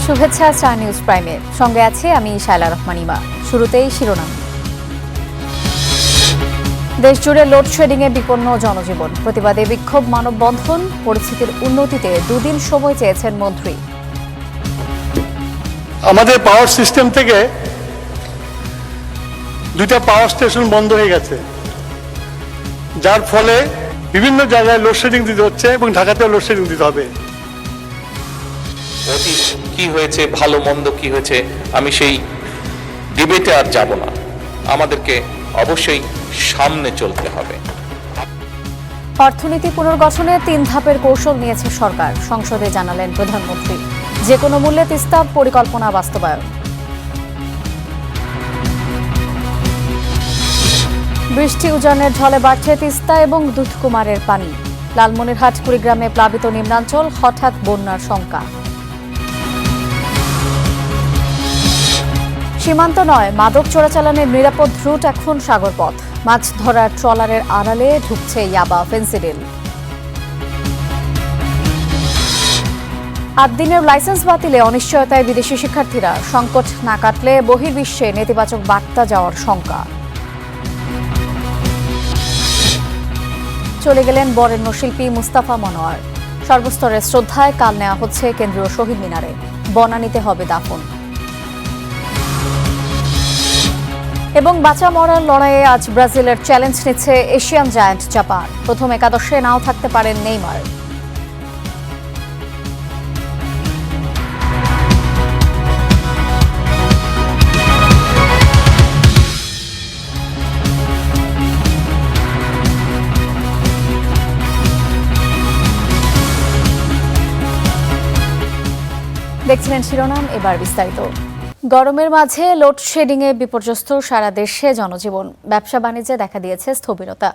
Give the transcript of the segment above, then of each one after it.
শুভেচ্ছা star news প্রাইমে, সঙ্গে আছে আমি শায়লা রহমান ইমা। শুরুতেই শিরোনাম। দেশজুড়ে লোডশেডিংয়ে বিপন্ন জনজীবন, প্রতিবাদে বিক্ষোভ, মানববন্ধন। পরিস্থিতির উন্নতিতে দুদিন সময় চেয়েছেন মন্ত্রী। আমাদের পাওয়ার সিস্টেম থেকে দুইটা পাওয়ার স্টেশন বন্ধ হয়ে গেছে, যার ফলে বিভিন্ন জায়গায় লোডশেডিং দিতে হচ্ছে এবং ঢাকাতেও লোডশেডিং দিতে হবে। অতীত কি হয়েছে, ভালো মন্দ কি হয়েছে, আমি সেই ডিবেটে আর যাব না। আমাদেরকে অবশ্যই সামনে চলতে হবে। অর্থনীতি পুনর্গঠনে 3 ধাপের কৌশল নিয়েছে সরকার, সংসদে জানালেন প্রধানমন্ত্রী। যে কোনো মূল্যে তিস্তা পরিকল্পনা বাস্তবায়ন। বৃষ্টি উজানের ঢলে বাড়ছে তিস্তা এবং দুধকুমারের পানি। লালমনিরহাট কুড়িগ্রামে প্লাবিত নিম্নাঞ্চল, হঠাৎ বন্যার শঙ্কা। সীমান্ত নয়, মাদক চোরাচালানের নিরাপদ রুট এখন সাগরপথ। মাছ ধরার ট্রলারের আড়ালে ঢুকছে ইয়াবা, ফেন্সিডিল। 8 দিনের লাইসেন্স বাতিলে অনিশ্চয়তায় বিদেশি শিক্ষার্থীরা। সংকট না কাটলে বহির্বিশ্বে নেতিবাচক বার্তা যাওয়ার শঙ্কা। চলে গেলেন বরেণ্য শিল্পী মুস্তাফা মনোয়ার। সর্বস্তরের শ্রদ্ধায় কাল নেওয়া হচ্ছে কেন্দ্রীয় শহীদ মিনারে। বনানীতে হবে দাফন। এবং বাঁচা মরার লড়াইয়ে আজ ব্রাজিলের চ্যালেঞ্জ নিচ্ছে এশিয়ান জায়ান্ট জাপান। প্রথম একাদশে নাও থাকতে পারেন নেইমার। দেখছিলেন শিরোনাম, এবার বিস্তারিত। গরমের মাঝে লোডশেডিংয়ে বিপর্যস্ত সারা দেশে জনজীবন। ব্যবসা বাণিজ্যে দেখা দিয়েছে স্থবিরতা।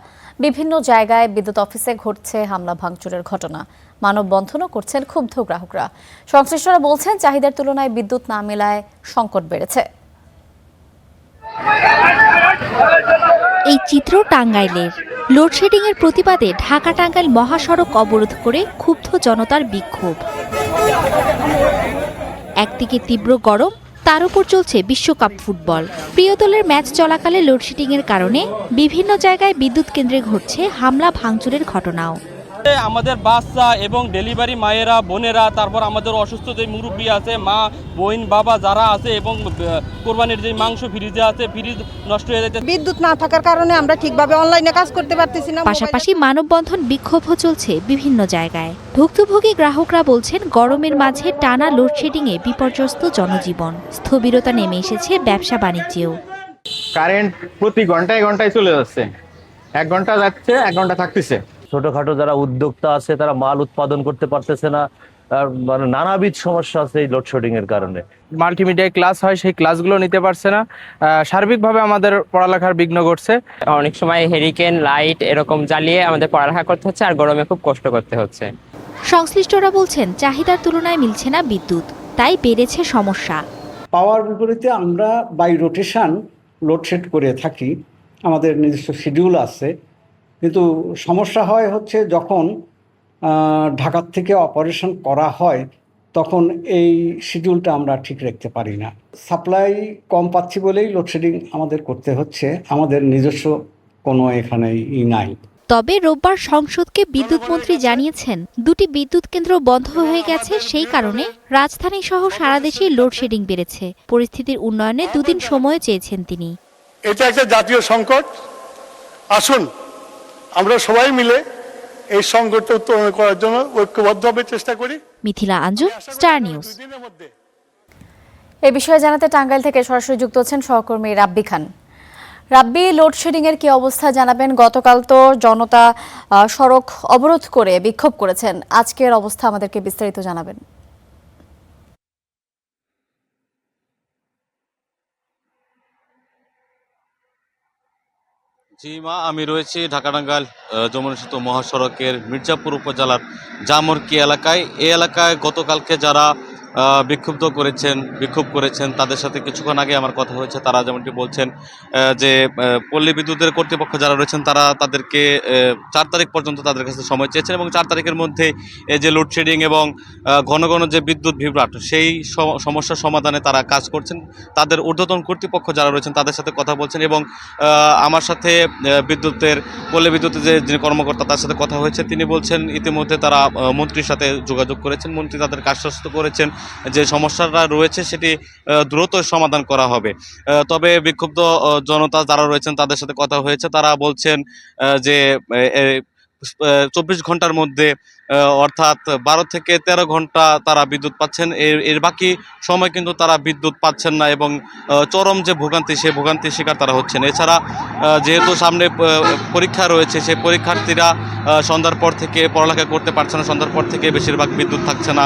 বিভিন্ন জায়গায় বিদ্যুৎ অফিসে ঘটছে হামলা ভাঙচুরের ঘটনা। মানববন্ধনও করছেন ক্ষুব্ধ গ্রাহকরা। সংশ্লিষ্টরা বলছেন, চাহিদার তুলনায় বিদ্যুৎ না মেলায় সংকট বেড়েছে। এই চিত্র টাঙ্গাইলের। লোডশেডিংয়ের প্রতিবাদে ঢাকা টাঙ্গাইল মহাসড়ক অবরোধ করে ক্ষুব্ধ জনতার বিক্ষোভ। একদিকে তীব্র গরম, তার উপর চলছে বিশ্বকাপ ফুটবল। প্রিয় দলের ম্যাচ চলাকালে লোডশেডিংয়ের কারণে বিভিন্ন জায়গায় বিদ্যুৎ কেন্দ্রে ঘটছে হামলা ভাঙচুরের ঘটনাও। আমাদের বাচ্চা এবং ডেলিভারি মায়েরা, বোনেরা, তারপর আমাদের অসুস্থ যে মুরব্বী আছে, মা, বোন, বাবা যারা আছে, এবং কোরবানির যে মাংস ফ্রিজে আছে, ফ্রিজ নষ্ট হয়ে যাচ্ছে। বিদ্যুৎ না থাকার কারণে আমরা ঠিকভাবে অনলাইনে কাজ করতে পারতেছি না। পাশাপাশি মানববন্ধন, বিক্ষোভও চলছে বিভিন্ন জায়গায়। ভুক্তভোগী গ্রাহকরা বলছেন, গরমের মাঝে টানা লোডশেডিংয়ে বিপর্যস্ত জনজীবন। স্থবিরতা নেমে এসেছে ব্যবসা বাণিজ্যেও। কারেন্ট প্রতি ঘন্টায় ঘন্টায় চলে যাচ্ছে, 1 ঘন্টা যাচ্ছে, 1 ঘন্টা থাকতেছে। ছোটখাটো যারা উদ্যোক্তা আছে তারা মাল উৎপাদন করতে পারতেছে না। মানে নানাবিধ সমস্যা আছে এই লোডশেডিং এর কারণে। মাল্টিমিডিয়ায় ক্লাস হয়, সেই ক্লাসগুলো নিতে পারছে না। সার্বিকভাবে আমাদের পড়ালেখার বিঘ্ন ঘটছে। অনেক সময় হেরিকেন লাইট এরকম জ্বালিয়ে আমাদের পড়ালেখা করতে হচ্ছে, আর গরমে খুব কষ্ট করতে হচ্ছে। সংশ্লিষ্টরা বলছেন, চাহিদার তুলনায় মিলছে না বিদ্যুৎ, তাই বেড়েছে সমস্যা। পাওয়ার বিপরীতে আমরা বাই রোটেশন লোডশেড করে থাকি, আমাদের নিজস্ব শিডিউল আছে। কিন্তু সমস্যা হচ্ছে যখন ঢাকার থেকে অপারেশন করা হয়, তখন এই শিডিউলটা আমরা ঠিক রাখতে পারি না। সাপ্লাই কম পাচ্ছি বলেই লোডশেডিং আমাদের করতে হচ্ছে, আমাদের নিজস্ব কোনো এখানে নাই। তবে রোববার সংসদকে বিদ্যুৎ মন্ত্রী জানিয়েছেন, 2টি বিদ্যুৎ কেন্দ্র বন্ধ হয়ে গেছে, সেই কারণে রাজধানী সহ সারা দেশে লোডশেডিং বেড়েছে। পরিস্থিতির উন্নয়নে 2 দিন সময় চেয়েছেন তিনি। এটা একটা জাতীয় সংকট। আসুন আমরা সবাই মিলে এই সংকটটা উত্তরণ করার জন্য ঐক্যবদ্ধভাবে চেষ্টা করি। Mithila Anju, star news. এ বিষয়ে জানাতে টাঙ্গাইল থেকে সরাসরি যুক্ত হচ্ছেন সহকর্মী রাব্বি খান। রাব্বি, লোডশেডিং এর কি অবস্থা জানাবেন? গতকাল তো জনতা সড়ক অবরোধ করে বিক্ষোভ করেছেন, আজকের অবস্থা আমাদেরকে বিস্তারিত জানাবেন। জি মা, আমি রয়েছি ঢাকা টাঙ্গাইল যমুনা সেতু মহাসড়কের মির্জাপুর উপজেলার জামরকি এলাকায়। এই এলাকায় গতকালকে যারা বিক্ষোভ করেছেন তাদের সাথে কিছুক্ষণ আগে আমার কথা হয়েছে। তারা যেমনটি বলছেন যে পল্লী বিদ্যুতের কর্তৃপক্ষ যারা রয়েছেন তারা তাদেরকে 4 তারিখ পর্যন্ত তাদের কাছে সময় চেয়েছেন এবং 4 তারিখের মধ্যে এই যে লোডশেডিং এবং ঘন ঘন যে বিদ্যুৎ বিভ্রাট সেই সমস্যার সমাধানে তারা কাজ করছেন। তাদের ঊর্ধ্বতন কর্তৃপক্ষ যারা রয়েছেন তাদের সাথে কথা বলছেন এবং আমার সাথে পল্লী বিদ্যুতের যে কর্মকর্তা তার সাথে কথা হয়েছে। তিনি বলছেন ইতিমধ্যে তারা মন্ত্রীর সাথে যোগাযোগ করেছেন, মন্ত্রী তাদেরকে আশ্বস্ত করেছেন যে সমস্যাটা রয়েছে সেটি দ্রুত সমাধান করা হবে। তবে বিক্ষুব্ধ জনতা যারা রয়েছেন তাদের সাথে কথা হয়েছে, তারা বলছেন যে 24 ঘন্টার মধ্যে অর্থাৎ 12 থেকে 13 ঘন্টা তারা বিদ্যুৎ পাচ্ছেন, এর বাকি সময় কিন্তু তারা বিদ্যুৎ পাচ্ছেন না এবং চরম যে ভোগান্তি সেই ভোগান্তির শিকার তারা হচ্ছেন। এছাড়া যেহেতু সামনে পরীক্ষা রয়েছে, সেই পরীক্ষার্থীরা সন্ধ্যার পর থেকে পড়ালেখা করতে পারছে না, সন্ধ্যার পর থেকে বেশিরভাগ বিদ্যুৎ থাকছে না।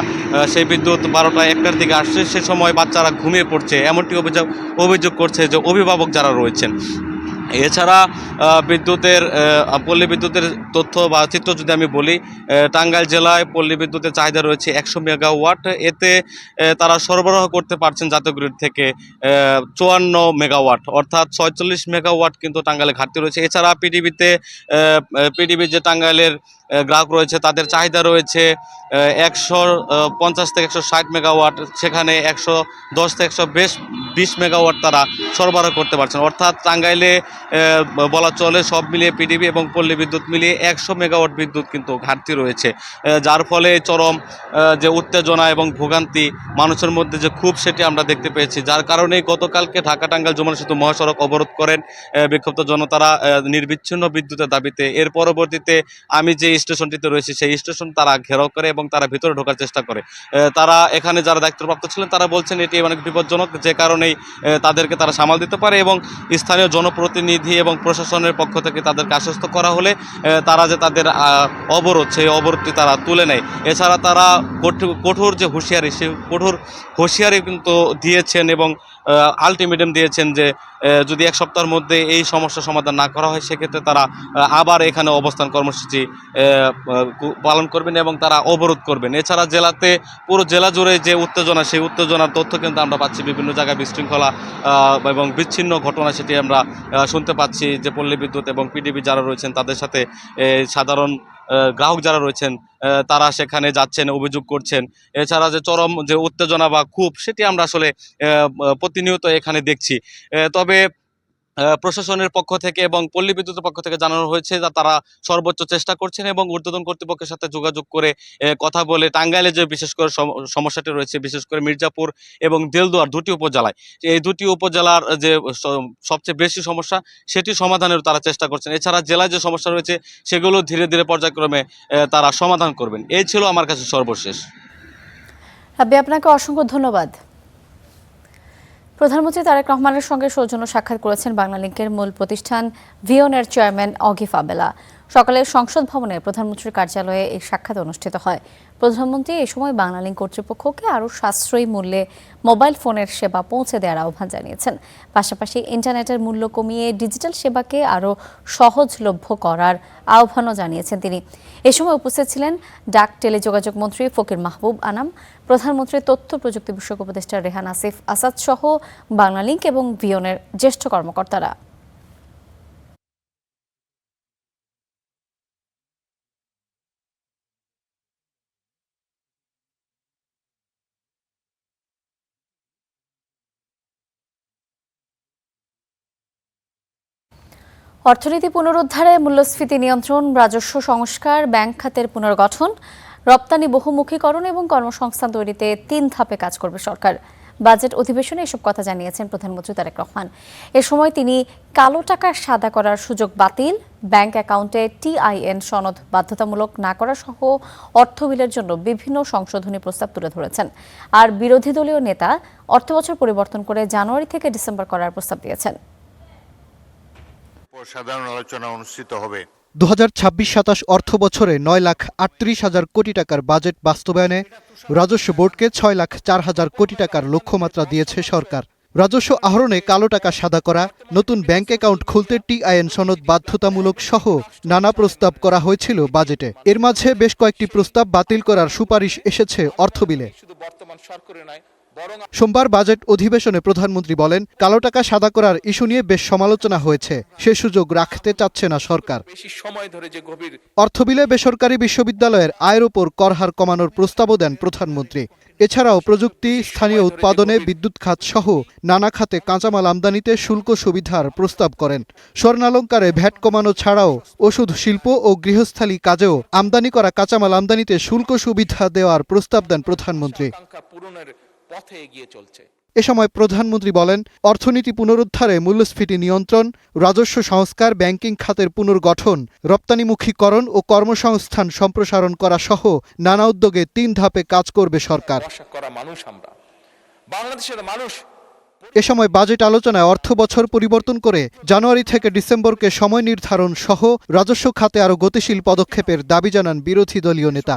সেই বিদ্যুৎ 12টা 1টার দিকে আসছে, সে সময় বাচ্চারা ঘুমিয়ে পড়ছে, এমনটি অভিযোগ করছে যে অভিভাবক যারা রয়েছেন। এছাড়া পল্লী বিদ্যুতের তথ্য বা চিত্র যদি আমি বলি, টাঙ্গাইল জেলায় পল্লী বিদ্যুতের চাহিদা রয়েছে 100 মেগাওয়াট। এতে তারা সরবরাহ করতে পারছেন জাতীয় গ্রিড থেকে 54 মেগাওয়াট, অর্থাৎ 46 মেগাওয়াট কিন্তু টাঙ্গাইলে ঘাটতি রয়েছে। এছাড়া পিডিবি যে টাঙ্গাইলের গ্রাহক রয়েছে তাদের চাহিদা রয়েছে 150 থেকে 160 মেগাওয়াট, সেখানে 110 থেকে 120 মেগাওয়াট তারা সরবরাহ করতে পারছেন। অর্থাৎ টাঙ্গাইলে বলা চলে সব মিলিয়ে পিডিবি এবং পল্লী বিদ্যুৎ মিলিয়ে 100 মেগাওয়াট বিদ্যুৎ কিন্তু ঘাটতি রয়েছে, যার ফলে চরম যে উত্তেজনা এবং ভোগান্তি মানুষের মধ্যে যে ক্ষোভ সেটি আমরা দেখতে পেয়েছি। যার কারণেই গতকালকে ঢাকা টাঙ্গাইল যমুনা সেতু মহাসড়ক অবরোধ করেন বিক্ষুব্ধ জনতারা নির্বিচ্ছিন্ন বিদ্যুতের দাবিতে। এর পরবর্তীতে আমি যে স্টেশনটিতে রয়েছে সেই স্টেশন তারা ঘেরাও করে এবং তারা ভিতরে ঢোকার চেষ্টা করে। তারা এখানে যারা দায়িত্বপ্রাপ্ত ছিলেন তারা বলছেন এটি অনেক বিপজ্জনক, যে কারণেই তাদেরকে তারা সামাল দিতে পারে এবং স্থানীয় জনপ্রতিনিধি এবং প্রশাসনের পক্ষ থেকে তাদেরকে আশ্বস্ত করা হলে তারা যে তাদের অবরোধ সেই অবরোধটি তারা তুলে নেয়। এছাড়া তারা কঠোর যে হুঁশিয়ারি সেই কঠোর হুঁশিয়ারি কিন্তু দিয়েছেন এবং আলটিমেটাম দিয়েছেন যে যদি 1 সপ্তাহের মধ্যে এই সমস্যার সমাধান না করা হয় সেক্ষেত্রে তারা আবার এখানে অবস্থান কর্মসূচি পালন করবেন এবং তারা অবরোধ করবেন। এছাড়া জেলাতে পুরো জেলা জুড়ে যে উত্তেজনা সেই উত্তেজনার তথ্য কিন্তু আমরা পাচ্ছি, বিভিন্ন জায়গায় বিশৃঙ্খলা এবং বিচ্ছিন্ন ঘটনা সেটি আমরা শুনতে পাচ্ছি। যে পল্লী বিদ্যুৎ এবং পিডিবি যারা রয়েছেন তাদের সাথে সাধারণ গ্রাহক যারা রয়েছেন তারা সেখানে যাচ্ছেন, অভিযোগ করছেন। এছাড়া যে চরম যে উত্তেজনা বা ক্ষোভ সেটি আমরা আসলে প্রতিনিয়ত এখানে দেখছি। তবে প্রশাসনের পক্ষ থেকে এবং পল্লী বিদ্যুতের পক্ষ থেকে জানানো হয়েছে যে তারা সর্বোচ্চ চেষ্টা করছেন এবং ঊর্ধ্বতন কর্তৃপক্ষের সাথে যোগাযোগ করে কথা বলে টাঙ্গাইলে যে বিশেষ করে সমস্যাটি রয়েছে, বিশেষ করে মির্জাপুর এবং দেলদুয়ার 2টি উপজেলায়, এই 2টি উপজেলার যে সবচেয়ে বেশি সমস্যা সেটি সমাধানের তারা চেষ্টা করছেন। এছাড়া জেলায় যে সমস্যা রয়েছে সেগুলো ধীরে ধীরে পর্যায়ক্রমে তারা সমাধান করবেন। এই ছিল আমার কাছে সর্বশেষ। আপনাকে অসংখ্য ধন্যবাদ। প্রধানমন্ত্রী তারেক রহমানের সঙ্গে সৌজন্য সাক্ষাৎ করেছেন বাংলালিংকের মূল প্রতিষ্ঠান ভিওনের চেয়ারম্যান অগিফ আবেলা। সকালে সংসদ ভবনে প্রধানমন্ত্রীর কার্যালয়ে এই সাক্ষাৎ অনুষ্ঠিত হয়। প্রধানমন্ত্রী এই সময় বাংলালিংক কর্তৃপক্ষকে আরও সাশ্রয়ী মূল্যে মোবাইল ফোনের সেবা পৌঁছে দেওয়ার আহ্বান জানিয়েছেন। পাশাপাশি ইন্টারনেটের মূল্য কমিয়ে ডিজিটাল সেবাকে আরও সহজলভ্য করার আহ্বানও জানিয়েছেন তিনি। এ সময় উপস্থিত ছিলেন ডাক টেলিযোগাযোগ মন্ত্রী ফকির মাহবুব আনাম, প্রধানমন্ত্রীর তথ্য প্রযুক্তি বিষয়ক উপদেষ্টা রেহান আসিফ আসাদ সহ বাংলালিংক এবং ভিওনের জ্যেষ্ঠ কর্মকর্তারা। অর্থনীতি পুনরুদ্ধারে মূল্যস্ফীতি নিয়ন্ত্রণ, রাজস্ব সংস্কার, ব্যাংক খাতের পুনর্গঠন, রপ্তানি বহুমুখীকরণ এবং কর্মসংস্থান তৈরিতে 3 ধাপে কাজ করবে সরকার। বাজেট অধিবেশনে এসব কথা জানিয়েছেন প্রধানমন্ত্রী তারেক রহমান। এ সময় তিনি কালো টাকা সাদা করার সুযোগ বাতিল, ব্যাংক অ্যাকাউন্টে TIN সনদ বাধ্যতামূলক না করা সহ অর্থ বিলের জন্য বিভিন্ন সংশোধনী প্রস্তাব তুলে ধরেছেন। আর বিরোধী দলীয় নেতা অর্থবছর পরিবর্তন করে জানুয়ারি থেকে ডিসেম্বর করার প্রস্তাব দিয়েছেন। সাধারণ আলোচনা অনুষ্ঠিত হবে। 2026-27 অর্থ বছরে 9,38,000 কোটি টাকার বাজেট বাস্তবায়নে রাজস্ব বোর্ডকে 6,04,000 কোটি টাকার লক্ষ্যমাত্রা দিয়েছে সরকার। রাজস্ব আহরণে কালো টাকা সাদা করা, নতুন ব্যাংক অ্যাকাউন্ট খুলতে TIN সনদ বাধ্যতামূলক সহ নানা প্রস্তাব করা হয়েছিল বাজেটে। এর মাঝে বেশ কয়েকটি প্রস্তাব বাতিল করার সুপারিশ এসেছে অর্থ বিলে। বর্তমান সরকারে নাই, বরং সোমবার বাজেট অধিবেশনে প্রধানমন্ত্রী বলেন, কালো টাকা সাদা করার ইস্যু নিয়ে বেশ সমালোচনা হয়েছে, সে সুযোগ রাখতে চাচ্ছে না সরকার। বেশি সময় ধরে যে গভীর অর্থ বিলে বেসরকারি বিশ্ববিদ্যালয়ের আয়ের ওপর কর হার কমানোর প্রস্তাবও দেন প্রধানমন্ত্রী। এছাড়াও প্রযুক্তি, স্থানীয় উৎপাদনে বিদ্যুৎ খাত সহ নানা খাতে কাঁচামাল আমদানিতে শুল্ক সুবিধার প্রস্তাব করেন। স্বর্ণালংকারে ভ্যাট কমানো ছাড়াও ওষুধ শিল্প ও গৃহস্থালী কাজেও আমদানি করা কাঁচামাল আমদানিতে শুল্ক সুবিধা দেওয়ার প্রস্তাব দেন প্রধানমন্ত্রী। পূরণের পথে এগিয়ে চলছে। এ সময় প্রধানমন্ত্রী বলেন, অর্থনীতি পুনরুদ্ধারে মূল্যস্ফীতি নিয়ন্ত্রণ, রাজস্ব সংস্কার, ব্যাংকিং খাতের পুনর্গঠন, রপ্তানিমুখীকরণ ও কর্মসংস্থান সম্প্রসারণ করা সহ নানা উদ্যোগে 3 ধাপে কাজ করবে সরকার। বাংলাদেশের মানুষ এ সময় বাজেট আলোচনায় অর্থ বছর পরিবর্তন করে জানুয়ারি থেকে ডিসেম্বরকে সময় নির্ধারণ সহ রাজস্ব খাতে আরও গতিশীল পদক্ষেপের দাবি জানান বিরোধী দলীয় নেতা।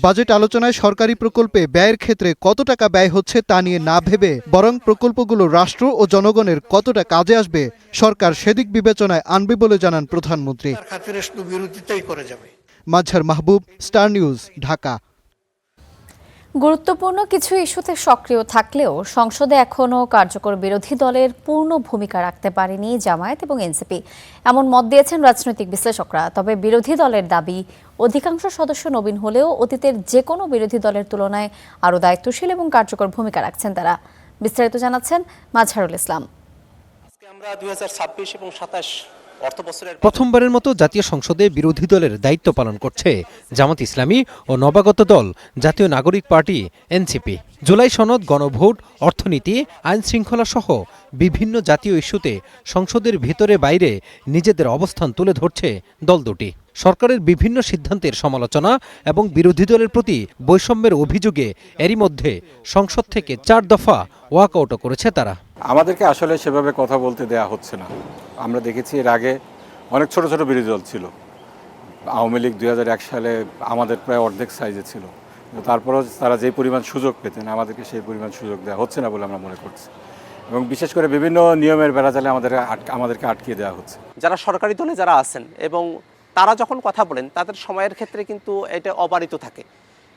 বাজেট আলোচনায় সরকারি প্রকল্পে ব্যয়ের ক্ষেত্রে কত টাকা ব্যয় হচ্ছে তা নিয়ে না ভেবে বরং প্রকল্পগুলো রাষ্ট্র ও জনগণের কতটা কাজে আসবে সরকার সেদিক বিবেচনায় আনবে বলে জানান প্রধানমন্ত্রী। মাজহার মাহবুব, স্টার নিউজ, ঢাকা। গুরুত্বপূর্ণ কিছু ইস্যুতে সক্রিয় থাকলেও সংসদে এখনও কার্যকর বিরোধী দলের পূর্ণ ভূমিকা রাখতে পারেনি জামায়াত এবং এনসিপি, এমন মত দিয়েছেন রাজনৈতিক বিশ্লেষকরা। তবে বিরোধী দলের দাবি, অধিকাংশ সদস্য নবীন হলেও অতীতের যে কোনো বিরোধী দলের তুলনায় আরও দায়িত্বশীল এবং কার্যকর ভূমিকা রাখছেন তারা। বিস্তারিত জানাচ্ছেন মাজহারুল ইসলাম। আমরা 2026 এবং 27 প্রথমবারের মতো জাতীয় সংসদে বিরোধী দলের দায়িত্ব পালন করছে জামাত ইসলামী ও নবাগত দল জাতীয় নাগরিক পার্টি এনসিপি। জুলাই সনদ, গণভোট, অর্থনীতি, আইন শৃঙ্খলা সহ বিভিন্ন জাতীয় ইস্যুতে সংসদের ভিতরে বাইরে নিজেদের অবস্থান তুলে ধরছে দল দুটি। সরকারের বিভিন্ন সিদ্ধান্তের সমালোচনা এবং বিরোধী দলের প্রতি বৈষম্যের অভিযোগে এরই মধ্যে সংসদ থেকে 4 দফা ওয়াকআউটও করেছে তারা। আমাদেরকে আসলে সেভাবে কথা বলতে দেয়া হচ্ছে না। আমরা দেখেছি এর আগে অনেক ছোট ছোট বিরোধী দল ছিল। আওয়ামী লীগ 2001 সালে আমাদের প্রায় অর্ধেক সাইজে ছিল, তারপরেও তারা যে পরিমাণ সুযোগ পেতেন আমাদেরকে সেই পরিমাণ সুযোগ দেওয়া হচ্ছে না বলে আমরা মনে করছি, এবং বিশেষ করে বিভিন্ন নিয়মের বেড়াজালে আমাদেরকে আটকিয়ে দেওয়া হচ্ছে। যারা সরকারি দলে যারা আছেন এবং তারা যখন কথা বলেন তাদের সময়ের ক্ষেত্রে কিন্তু এটা অবারিত থাকে,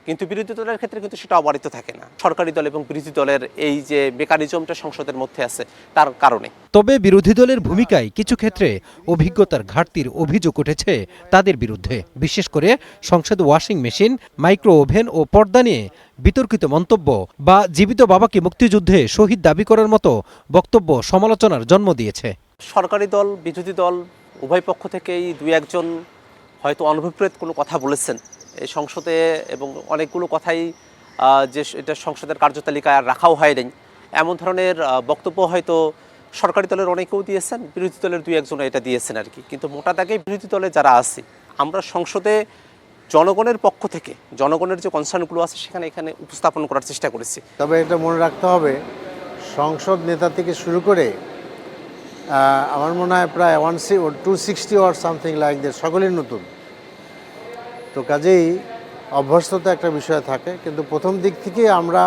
কিন্তু বিরোধী দলের ক্ষেত্রে কিন্তু সেটা অবারিত থাকে না। সরকারি দল এবং বিরোধী দলের এই যে মেকানিজমটা সংসদের মধ্যে আছে তার কারণে। তবে বিরোধী দলের ভূমিকায় কিছু ক্ষেত্রে অভিজ্ঞতার ঘাটতির অভিযোগ উঠেছে তাদের বিরুদ্ধে। বিশেষ করে সংসদে ওয়াশিং মেশিন, মাইক্রো ওভেন ও পর্দা নিয়ে বিতর্কিত মন্তব্য বা জীবিত বাবাকে মুক্তিযুদ্ধে শহীদ দাবি করার মতো বক্তব্য সমালোচনার জন্ম দিয়েছে। সরকারি দল, বিরোধী দল উভয় পক্ষ থেকেই 2-1 হয়তো অনভিপ্রেত কোনো কথা বলেছেন এই সংসদে, এবং অনেকগুলো কথাই যে এটা সংসদের কার্যতালিকায় আর রাখাও হয়নি, এমন ধরনের বক্তব্য হয়তো সরকারি দলের অনেকেও দিয়েছেন, বিরোধী দলের 2-1 এটা দিয়েছেন আর কি। কিন্তু মোটা দাগে বিরোধী দলে যারা আছি আমরা সংসদে জনগণের পক্ষ থেকে জনগণের যে কনসার্নগুলো আছে এখানে উপস্থাপন করার চেষ্টা করেছি। তবে এটা মনে রাখতে হবে, সংসদ নেতা থেকে শুরু করে আমার মনে হয় প্রায় 260 or something like that সকলেই নতুন, তো কাজেই অভ্যস্ততা একটা বিষয় থাকে, কিন্তু প্রথম দিক থেকে আমরা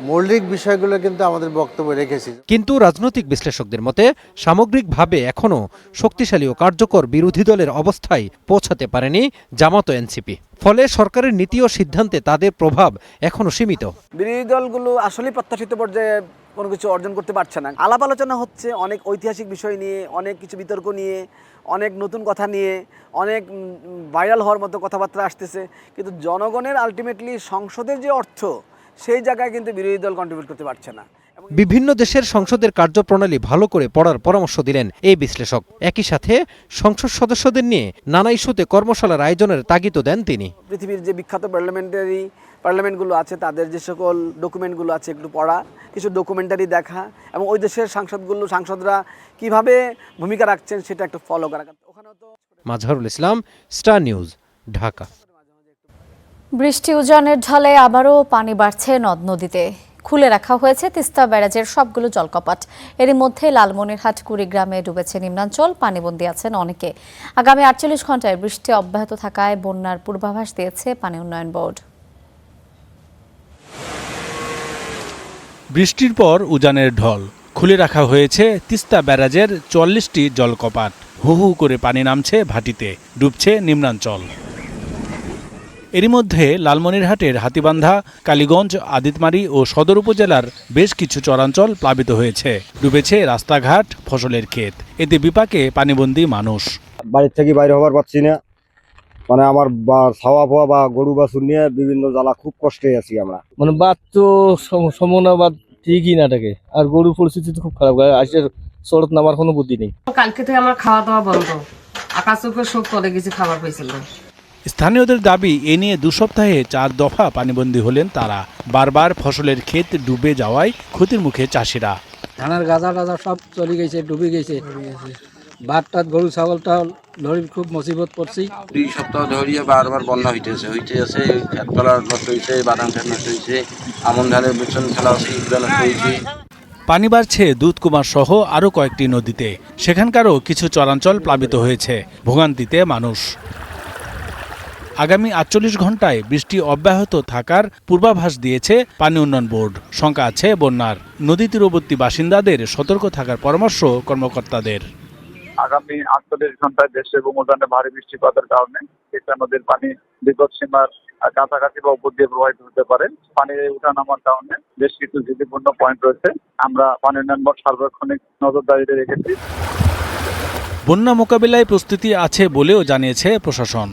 মৌলিক বিষয়গুলো কিন্তু আমাদের বক্তব্য রেখেছি। কিন্তু রাজনৈতিক বিশ্লেষকদের মতে সামগ্রিকভাবে এখনও শক্তিশালী ও কার্যকর বিরোধী দলের অবস্থায় পৌঁছাতে পারেনি জামাত ও এনসিপি। ফলে সরকারের নীতি ও সিদ্ধান্তে তাদের প্রভাব এখনও সীমিত। বিরোধী দলগুলো আসলে প্রত্যাশিত পর্যায়ে কোনো কিছু অর্জন করতে পারছে না। আলাপ আলোচনা হচ্ছে অনেক ঐতিহাসিক বিষয় নিয়ে, অনেক কিছু বিতর্ক নিয়ে, অনেক নতুন কথা নিয়ে, অনেক ভাইরাল হওয়ার মতো কথাবার্তা আসতেছে, কিন্তু জনগণের আলটিমেটলি সংসদের যে অর্থ সেই জায়গায় কিন্তু বিরোধী দল কন্ট্রিবিউট করতে পারছে না। বিভিন্ন দেশের সংসদের কার্যপ্রণালী ভালো করে পড়ার পরামর্শ দিলেন এই বিশ্লেষক। একই সাথে সংসদ সদস্যদের নিয়ে নানা ইস্যুতে কর্মশালার আয়োজনের তাগিদও দেন তিনি। পৃথিবীর যে বিখ্যাত পার্লামেন্টগুলো আছে তাদের যে সকল ডকুমেন্টগুলো আছে একটু পড়া, কিছু ডকুমেন্টারি দেখা, এবং ওই দেশের সাংসদরা কিভাবে ভূমিকা রাখছেন সেটা একটু ফলো করা। Mazharul Islam, star news, Dhaka. বৃষ্টি উজানের ঢলে আবারও পানি বাড়ছে নদ নদীতে। খুলে রাখা হয়েছে তিস্তা ব্যারাজের সবগুলো জলকপাট। এরই মধ্যে লালমনিরহাট কুড়িগ্রামে ডুবেছে নিম্নাঞ্চল, পানিবন্দী আছেন অনেকে। আগামী 48 ঘন্টায় বৃষ্টি অব্যাহত থাকায় বন্যার পূর্বাভাস দিয়েছে পানি উন্নয়ন বোর্ড। বৃষ্টির পর উজানের ঢল, খুলে রাখা হয়েছে তিস্তা ব্যারাজের 44টি জলকপাট। হু হু করে পানি নামছে ভাটিতে, ডুবছে নিম্নাঞ্চল। এরই মধ্যে লালমনিরহাটের হাতীবান্ধা, কালীগঞ্জ, আদিতমারি ও সদর উপজেলার বেশ কিছু চরাঞ্চল প্লাবিত হয়েছে। ডুবেছে রাস্তাঘাট, ফসলের ক্ষেত। এতে বিপাকে পানিবন্দী মানুষ। বাড়ির থেকে বাইরে হবার পাচ্ছি না, মানে আমার ছাওয়া পোয়া বা গরু বাছুর নিয়ে বিভিন্ন জ্বালা, খুব কষ্টে আছি আমরা। মানে বাদ তো সম্ভাবনা বাদ ঠিকই না থাকে, আর গরুর পরিস্থিতি তো খুব খারাপ, আসলে শরৎ নামার কোনো বুদ্ধি নেই। কালকে থেকে আমার খাওয়া দাওয়া বন্ধ, আকাশকে সব চলে গেছে, খাবার পাইছিল। স্থানীয়দের দাবি, এ নিয়ে 2 সপ্তাহে 4 দফা পানিবন্দী হলেন তারা। বারবার ফসলের ক্ষেত ডুবে যাওয়ায় ক্ষতির মুখে চাষিরা। ধানের গাজা টাজা সব চলে গেছে, ডুবে গেছে। ভাত টাত গরু ছাগলটা ধরি খুব মুসিবত পড়ছি। 2 সপ্তাহ ধরিয়ে বারবার বন্যা হইতেছে ক্ষেতপালা নষ্ট হয়েছে, বাদাম ক্ষেত নষ্ট হয়েছে, আমন ধানের বেচন ফেলা হচ্ছে, এগুলো নষ্ট হয়েছে। পানি বাড়ছে দুধকুমার সহ আরও কয়েকটি নদীতে। সেখানকারও কিছু চরাঞ্চল প্লাবিত হয়েছে। ভোগান্তিতে মানুষ। আগামী 48 ঘন্টায় বৃষ্টি অব্যাহত থাকার পূর্বাভাস দিয়েছে পানি উন্নয়ন বোর্ড। শঙ্কা আছে বন্যার। নদী তীরবর্তী বাসিন্দাদের সতর্ক থাকার পরামর্শ কর্মকর্তাদের। আগামী 48 ঘন্টায় দেশে এবং উজানে ভারী বৃষ্টিপাতের কারণে তিস্তা নদীর পানি বিপদ সীমার কাছাকাছি বা উপর দিয়ে প্রবাহিত হতে পারে। পানির উঠা নামার কারণে বেশ কিছু ঝুঁকিপূর্ণ পয়েন্ট রয়েছে। আমরা পানি উন্নয়ন বোর্ড সার্বক্ষণিক নজরদারিতে রেখেছি। বন্যা মোকাবিলায় প্রস্তুতি আছে বলেও জানিয়েছে প্রশাসন।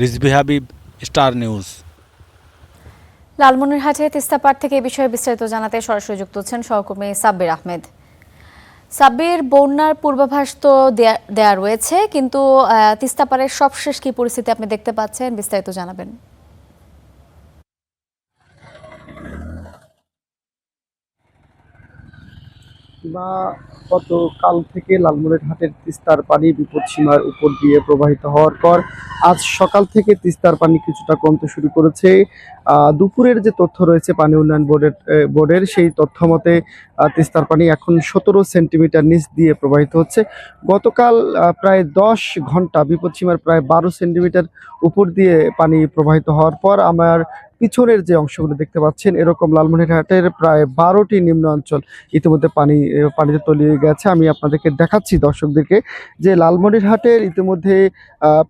Rizvi Habib, star news. লালমনিরহাটে তিস্তা পাড় থেকে এই বিষয়ে বিস্তারিত জানাতে সরাসরি যুক্ত হচ্ছেন সহকর্মী সাব্বির আহমেদ। সাব্বির, বন্যার পূর্বাভাস তো দেয়া রয়েছে, কিন্তু তিস্তা পাড়ের সবশেষ কি পরিস্থিতি আপনি দেখতে পাচ্ছেন, বিস্তারিত জানাবেন। গতকাল থেকে লালমনিরহাটের তিস্তার পানি বিপদসীমার উপর দিয়ে প্রবাহিত হওয়ার পর আজ সকাল থেকে তিস্তার পানি কিছুটা কমতে শুরু করেছে। দুপুরের যে তথ্য রয়েছে পানি উন্নয়ন বোর্ডের সেই তথ্য মতে তিস্তার পানি এখন 17 সেন্টিমিটার নিচ দিয়ে প্রবাহিত হচ্ছে। গতকাল প্রায় 10 ঘন্টা বিপদসীমার প্রায় 12 সেন্টিমিটার উপর দিয়ে পানি প্রবাহিত হওয়ার পর আমার পিছনের যে অংশগুলো দেখতে পাচ্ছেন, এরকম লালমনিরহাটের প্রায় 12টি নিম্ন অঞ্চল ইতিমধ্যে পানিতে তলিয়ে গেছে। আমি আপনাদেরকে দেখাচ্ছি দর্শকদেরকে যে লালমনিরহাটের ইতিমধ্যে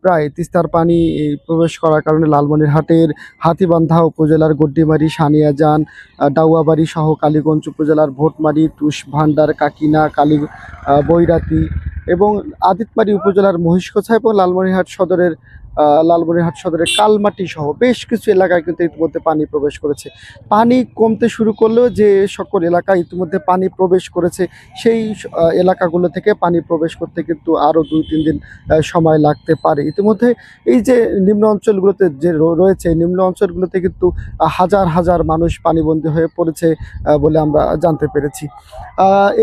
প্রায় তিস্তার পানি প্রবেশ করার কারণে লালমনিরহাটের হাতীবান্ধা উপজেলার গড্ডিমারি, সানিয়াজান, ডাউয়াবাড়ি সহ কালীগঞ্জ উপজেলার ভোটমারি, তুষভান্ডার, কাকিনা, বৈরাতি এবং আদিতমারি উপজেলার মহিষকোছা এবং লালমনিরহাট সদরের কালমাটি সহ বেশ কিছু এলাকায় কিন্তু ইতিমধ্যে পানি প্রবেশ করেছে। পানি কমতে শুরু করলেও যে সকল এলাকায় ইতিমধ্যে পানি প্রবেশ করেছে সেই এলাকাগুলো থেকে পানি প্রবেশ করতে কিন্তু আরও 2-3 দিন সময় লাগতে পারে। ইতিমধ্যে এই যে নিম্ন অঞ্চলগুলোতে যে রয়েছে, নিম্ন অঞ্চলগুলোতে কিন্তু হাজার হাজার মানুষ পানিবন্দী হয়ে পড়েছে বলে আমরা জানতে পেরেছি।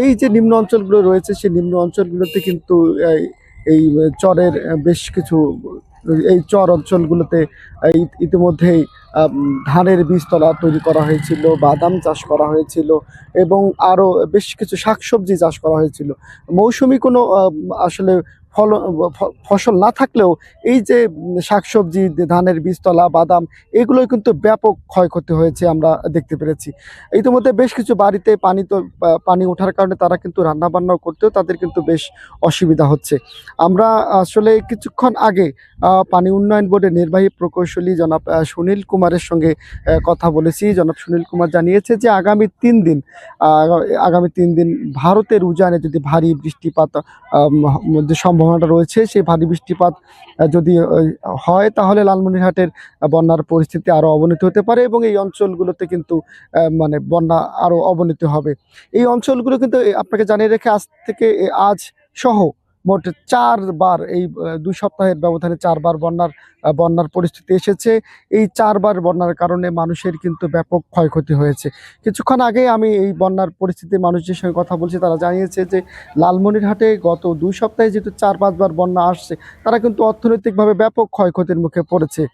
এই যে নিম্ন অঞ্চলগুলো রয়েছে সেই নিম্ন অঞ্চলগুলোতে কিন্তু এই চরের বেশ কিছু এই চর অঞ্চলগুলোতে ইতিমধ্যেই ধানের বীজতলা তৈরি করা হয়েছিল, বাদাম চাষ করা হয়েছিল এবং আরও বেশ কিছু শাকসবজি চাষ করা হয়েছিল। মৌসুমি কোনো আসলে ফসল না থাকলেও এই যে শাকসবজি, ধানের বীজতলা, বাদাম, এগুলোই কিন্তু ব্যাপক ক্ষয়ক্ষতি হয়েছে আমরা দেখতে পেরেছি। ইতিমধ্যে বেশ কিছু বাড়িতে পানি ওঠার কারণে তারা কিন্তু রান্নাবান্নাও করতেও তাদের কিন্তু বেশ অসুবিধা হচ্ছে। আমরা আসলে কিছুক্ষণ আগে পানি উন্নয়ন বোর্ডের নির্বাহী প্রকৌশলী জনাব সুনীল কুমারের সঙ্গে কথা বলেছি। জনাব সুনীল কুমার জানিয়েছে যে আগামী 3 দিন ভারতের উজানে যদি ভারী বৃষ্টিপাত সম্ভাবনাটা রয়েছে, সেই ভারী বৃষ্টিপাত যদি হয় তাহলে লালমনিরহাটের বন্যার পরিস্থিতি আরও অবনতি হতে পারে এবং এই অঞ্চলগুলোতে কিন্তু মানে বন্যা আরও অবনতি হবে। এই অঞ্চলগুলো কিন্তু আপনাকে জানিয়ে রেখে আজ সহ মোট 4 বার এই 2 সপ্তাহের ব্যবধানে 4 বার বন্যার পরিস্থিতি এসেছে। এই 4 বার বন্যার কারণে মানুষের কিন্তু ব্যাপক ক্ষয়ক্ষতি হয়েছে। কিছুক্ষণ আগে আমি এই বন্যার পরিস্থিতি মানুষদের সঙ্গে কথা বলছি, তারা জানিয়েছে যে লালমনিরহাটে গত 2 সপ্তাহে যেহেতু 4-5 বার বন্যা আসছে, তারা কিন্তু অর্থনৈতিকভাবে ব্যাপক ক্ষয়ক্ষতির মুখে পড়েছে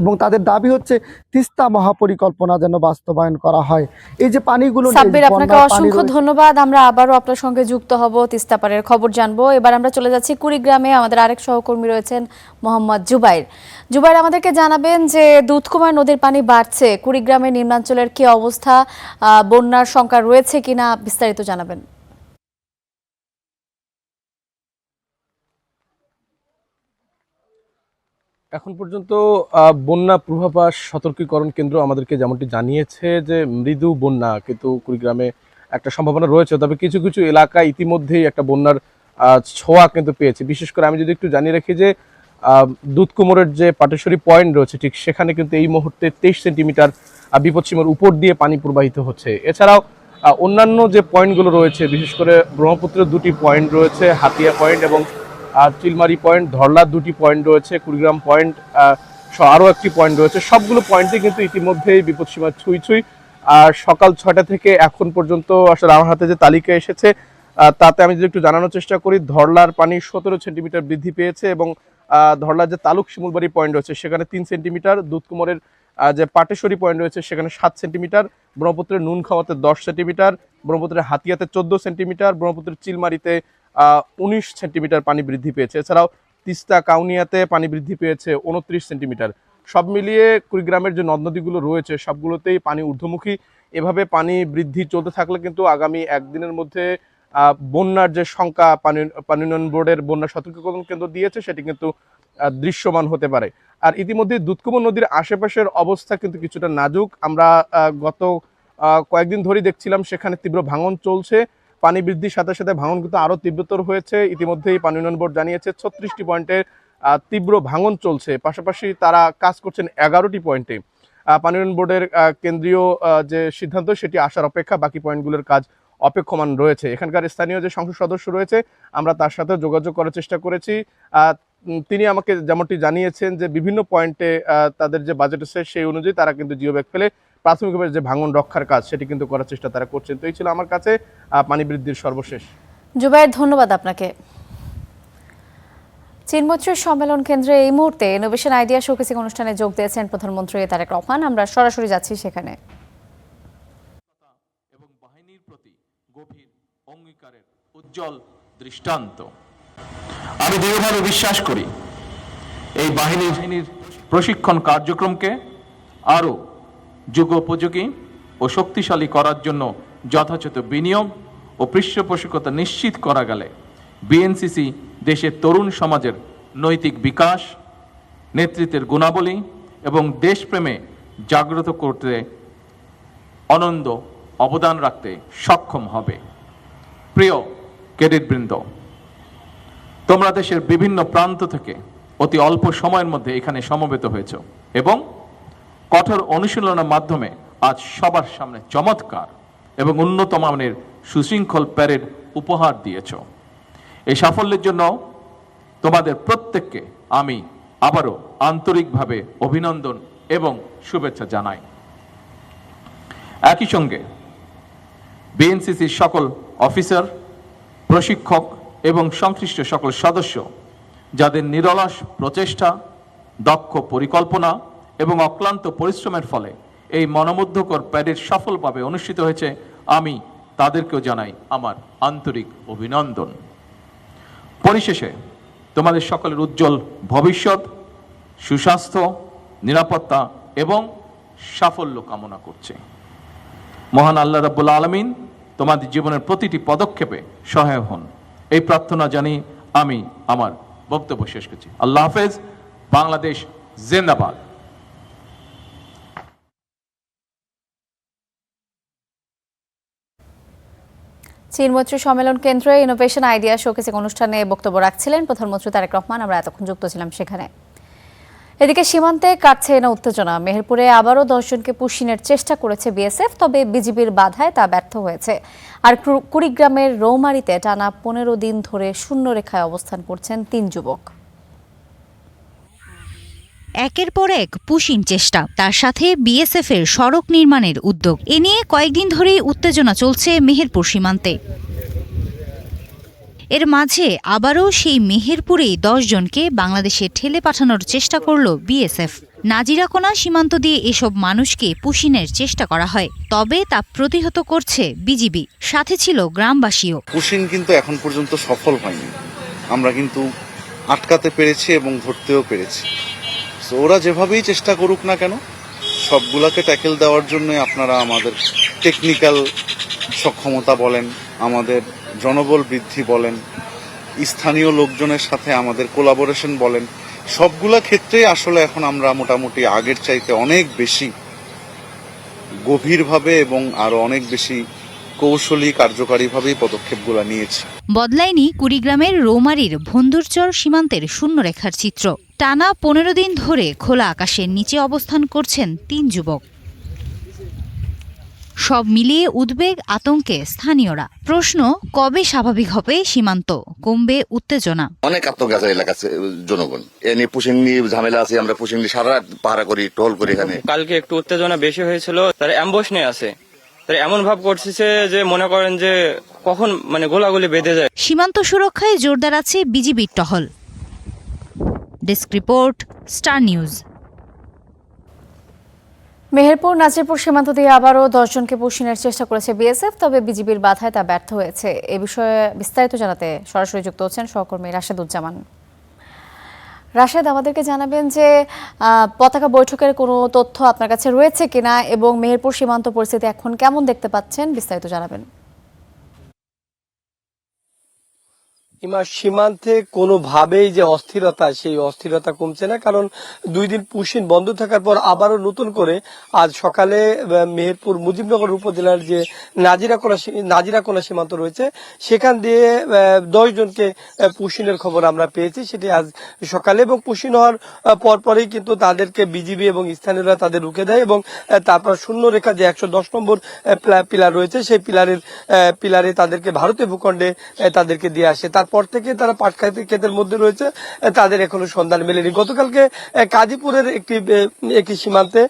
এবং তাদের দাবি হচ্ছে তিস্তা মহাপরিকল্পনা যেন বাস্তবায়ন করা হয়। এই যে পানিগুলো, সাব্বির, আপনাকে অসংখ্য ধন্যবাদ। আমরা আবারও আপনার সঙ্গে যুক্ত হব, তিস্তা পাড়ের খবর জানবো। এবার আমরা চলে যাচ্ছি কুড়িগ্রামে। আমাদের আরেক সহকর্মী রয়েছেন মোহাম্মদ জুবাইর, আমাদেরকে জানাবেন যে দুধকুমার নদীর পানি বাড়ছে, কুড়িগ্রামের নিম্নাঞ্চলের কি অবস্থা, বন্যার শঙ্কা রয়েছে কিনা, বিস্তারিত জানাবেন। এখন পর্যন্ত বন্যা পূর্বাভাস সতর্কীকরণ কেন্দ্র আমাদেরকে যেমনটি জানিয়েছে যে মৃদু বন্যা কিন্তু কুড়িগ্রামে একটা সম্ভাবনা রয়েছে, তবে কিছু কিছু এলাকায় ইতিমধ্যেই একটা বন্যার ছোঁয়া কিন্তু পেয়েছে। বিশেষ করে আমি যদি একটু জানিয়ে রাখি যে দুধকুমোরের যে পাটেশ্বরী পয়েন্ট রয়েছে ঠিক সেখানে কিন্তু এই মুহূর্তে 23 সেন্টিমিটার বিপদসীমার উপর দিয়ে পানি প্রবাহিত হচ্ছে। এছাড়াও অন্যান্য যে পয়েন্টগুলো রয়েছে, বিশেষ করে ব্রহ্মপুত্রের 2টি পয়েন্ট রয়েছে, হাতিয়া পয়েন্ট এবং চিলমারি পয়েন্ট, ধরলার 2টি পয়েন্ট রয়েছে, কুড়িগ্রাম পয়েন্ট আরও একটি পয়েন্ট রয়েছে। সবগুলো পয়েন্টে কিন্তু ইতিমধ্যেই বিপদসীমা ছুঁই ছুঁই। আর সকাল 6টা থেকে এখন পর্যন্ত আসলে আমার হাতে যে তালিকা এসেছে তাতে আমি যদি একটু জানানোর চেষ্টা করি, ধরলার পানি 17 সেন্টিমিটার বৃদ্ধি পেয়েছে এবং ধরলার যে তালুক শিমুলবাড়ি পয়েন্ট রয়েছে সেখানে 3 সেন্টিমিটার, দুধকুমোরের যে পাটেশ্বরী পয়েন্ট রয়েছে সেখানে 7 সেন্টিমিটার, ব্রহ্মপুত্রের নুনখাওয়াতে 10 সেন্টিমিটার, ব্রহ্মপুত্রের হাতিয়াতে 14 সেন্টিমিটার, ব্রহ্মপুত্রের চিলমারিতে 19 সেন্টিমিটার পানি বৃদ্ধি পেয়েছে। এছাড়াও তিস্তা কাউনিয়াতে পানি বৃদ্ধি পেয়েছে 29 সেন্টিমিটার। সব মিলিয়ে কুড়িগ্রামের যে নদ নদীগুলো রয়েছে সবগুলোতেই পানি ঊর্ধ্বমুখী। এভাবে পানি বৃদ্ধি চলতে থাকলে কিন্তু আগামী একদিনের মধ্যে বন্যার যে শঙ্কা পানি উন্নয়ন বোর্ডের বন্যা সতর্কীকরণ কেন্দ্র দিয়েছে সেটি কিন্তু দৃশ্যমান হতে পারে। আর ইতিমধ্যে দুধকুমোর নদীর আশেপাশের অবস্থা কিন্তু কিছুটা নাজুক। আমরা গত কয়েকদিন ধরেই দেখছিলাম সেখানে তীব্র ভাঙন চলছে। পানি বৃদ্ধির সাথে সাথে ভাঙন কিন্তু আরও তীব্রতর হয়েছে। ইতিমধ্যেই পানি উন্নয়ন বোর্ড জানিয়েছে 36টি পয়েন্টে তীব্র ভাঙন চলছে। পাশাপাশি তারা কাজ করছেন 11টি পয়েন্টে। পানি উন্নয়ন বোর্ডের কেন্দ্রীয় যে সিদ্ধান্ত সেটি আসার অপেক্ষা, বাকি পয়েন্টগুলোর কাজ অপেক্ষমান রয়েছে। এখানকার স্থানীয় যে সংসদ সদস্য রয়েছে আমরা তার সাথে যোগাযোগ করার চেষ্টা করেছি। তিনি আমাকে যেমনটি জানিয়েছেন যে বিভিন্ন পয়েন্টে তাদের যে বাজেট আছে সেই অনুযায়ী তারা কিন্তু জিও ব্যাগ ফেলে প্রাথমিকভাবে যে ভাঙন রক্ষার কাজ সেটি কিন্তু করার চেষ্টা তারা করছেন। তো এই ছিল আমার কাছে পানি বৃদ্ধির সর্বশেষ। জুবায়ের, ধন্যবাদ আপনাকে। চীনমৈত্রী সম্মেলন কেন্দ্রে এই মুহূর্তে ইনোভেশন আইডিয়া শোকেসিং অনুষ্ঠানে যোগ দিয়েছেন প্রধানমন্ত্রী তারেক রহমান। আমরা সরাসরি যাচ্ছি সেখানে। এবং বাহিনীর প্রতি গভীর অঙ্গীকারের উজ্জ্বল দৃষ্টান্ত। আমি দৃঢ়ভাবে বিশ্বাস করি এই বাহিনীর প্রশিক্ষণ কার্যক্রমকে আরও যুগোপযোগী ও শক্তিশালী করার জন্য যথাযথ বিনিয়োগ ও পৃষ্ঠপোষকতা নিশ্চিত করা গেলে বিএনসিসি দেশের তরুণ সমাজের নৈতিক বিকাশ, নেতৃত্বের গুণাবলী এবং দেশপ্রেমে জাগ্রত করতে অনন্য অবদান রাখতে সক্ষম হবে। প্রিয় ক্যাডেটবৃন্দ, তোমরা দেশের বিভিন্ন প্রান্ত থেকে অতি অল্প সময়ের মধ্যে এখানে সমবেত হয়েছ এবং কঠোর অনুশীলনের মাধ্যমে আজ সবার সামনে চমৎকার এবং উন্নত মানের সুশৃঙ্খল প্যারেড উপহার দিয়েছ। এই সাফল্যের জন্য তোমাদের প্রত্যেককে আমি আবারও আন্তরিকভাবে অভিনন্দন এবং শুভেচ্ছা জানাই। একই সঙ্গে বিএনসিসির সকল অফিসার, প্রশিক্ষক এবং সংশ্লিষ্ট সকল সদস্য যাদের নিরলস প্রচেষ্টা, দক্ষ পরিকল্পনা এবং অক্লান্ত পরিশ্রমের ফলে এই মনোমুগ্ধকর প্যারেড সফলভাবে অনুষ্ঠিত হয়েছে, আমি তাদেরকেও জানাই আমার আন্তরিক অভিনন্দন। পরিশেষে তোমাদের সকলের উজ্জ্বল ভবিষ্যৎ, সুস্বাস্থ্য, নিরাপত্তা এবং সাফল্য কামনা করছে। মহান আল্লাহ রাব্বুল আলামিন তোমাদের জীবনের প্রতিটি পদক্ষেপে সহায় হন, এই প্রার্থনা জানিয়ে আমি আমার বক্তব্য শেষ করছি। আল্লাহ হাফেজ। বাংলাদেশ জিন্দাবাদ। চীনমৈত্রী সম্মেলন কেন্দ্রে ইনোভেশন আইডিয়া শোকেসিং অনুষ্ঠানে বক্তব্য রাখছিলেন প্রধানমন্ত্রী তারেক রহমান। আমরা এতক্ষণ যুক্ত ছিলাম সেখানে। এদিকে সীমান্তে কাটছে না উত্তেজনা। মেহেরপুরে আবারও 10 জনকে পুশিনের চেষ্টা করেছে বিএসএফ, তবে বিজিবির বাধায় তা ব্যর্থ হয়েছে। আর কুড়িগ্রামের রৌমারীতে টানা 15 দিন ধরে শূন্য রেখায় অবস্থান করছেন 3 যুবক। একের পর এক পুশিন চেষ্টা, তার সাথে বিএসএফ এর সড়ক নির্মাণের উদ্যোগ, এ নিয়ে কয়েকদিন ধরেই উত্তেজনা চলছে মেহেরপুর সীমান্তে। এর মাঝে আবারও সেই মেহেরপুরেই 10 জনকে বাংলাদেশে ঠেলে পাঠানোর চেষ্টা করল বিএসএফ। নাজিরাকোনা সীমান্ত দিয়ে এসব মানুষকে পুশিনের চেষ্টা করা হয়, তবে তা প্রতিহত করছে বিজিবি, সাথে ছিল গ্রামবাসীও। পুশিন কিন্তু এখন পর্যন্ত সফল হয়নি, আমরা কিন্তু আটকাতে পেরেছি এবং ধরতেও পেরেছি। ওরা যেভাবেই চেষ্টা করুক না কেন, সবগুলাকে ট্যাকেল দেওয়ার জন্য আপনারা আমাদের টেকনিক্যাল সক্ষমতা বলেন, আমাদের জনবল বৃদ্ধি বলেন, স্থানীয় লোকজনের সাথে আমাদের কোলাবোরেশন বলেন, সবগুলা ক্ষেত্রে আসলে এখন আমরা মোটামুটি আগের চাইতে অনেক বেশি গভীরভাবে এবং আরো অনেক বেশি কৌশলী কার্যকারীভাবেই পদক্ষেপগুলো নিয়েছি। বদলায়নি কুড়িগ্রামের রৌমারীর ভন্দুরচর সীমান্তের শূন্যরেখার চিত্র। টানা 15 দিন ধরে খোলা আকাশের নিচে অবস্থান করছেন 3 যুবক। সব মিলিয়ে উদ্বেগ আতঙ্কে স্থানীয়রা। প্রশ্ন, কবে স্বাভাবিক হবে সীমান্ত, কমবে উত্তেজনা? অনেক আতঙ্ক আছে এলাকার জনগণ। এ নিয়ে পুশিং নিয়ে ঝামেলা আছে, আমরা পুশিং নিয়ে সারা রাত পাহারা করি, টহল করি এখানে। কালকে একটু উত্তেজনা বেশি হয়েছিল, তারা অ্যাম্বুশ নিয়ে আছে, তারা এমন ভাব করছে যে মনে করেন যে কখন গোলাগুলি বেঁধে যায়। সীমান্ত সুরক্ষায় জোরদার আছে বিজিবির টহল। Desk report, star news. Meherpur Nazirpur সীমান্ত দিয়ে আবারও 10 জনকে পুশিনের চেষ্টা করেছে বিএসএফ, তবে বিজিবির বাধায় তা ব্যর্থ হয়েছে। এ বিষয়ে বিস্তারিত জানাতে সরাসরি যুক্ত হচ্ছেন সহকর্মী রাশেদুজ্জামান। রাশেদ, আমাদেরকে জানাবেন যে পতাকা বৈঠকের কোনো তথ্য আপনার কাছে রয়েছে কিনা এবং মেহেরপুর সীমান্ত পরিস্থিতি এখন কেমন দেখতে পাচ্ছেন, বিস্তারিত জানাবেন। সীমান্তে কোনোভাবেই যে অস্থিরতা, সেই অস্থিরতা কমছে না, কারণ 2 দিন পুশিন বন্ধ থাকার পর আবারও নতুন করে আজ সকালে মেহেরপুর মুজিবনগর উপজেলার যে নাজিরাকোনা সীমান্ত রয়েছে সেখান দিয়ে 10 জনকে পুশিনের খবর আমরা পেয়েছি, সেটি আজ সকালে। এবং পুশিন হওয়ার পরপরই কিন্তু তাদেরকে বিজিবি এবং স্থানীয়রা তাদের রুখে দেয় এবং তারপর শূন্য রেখা যে 110 নম্বর পিলার রয়েছে সেই পিলারে তাদেরকে ভারতীয় ভূখণ্ডে তাদেরকে দিয়ে আসে। তারপর থেকে তারা পাট ক্ষেতের মধ্যে রয়েছে, তাদের এখনো সন্ধান মেলেনি। গতকালকে কাজীপুরের একটি সীমান্তে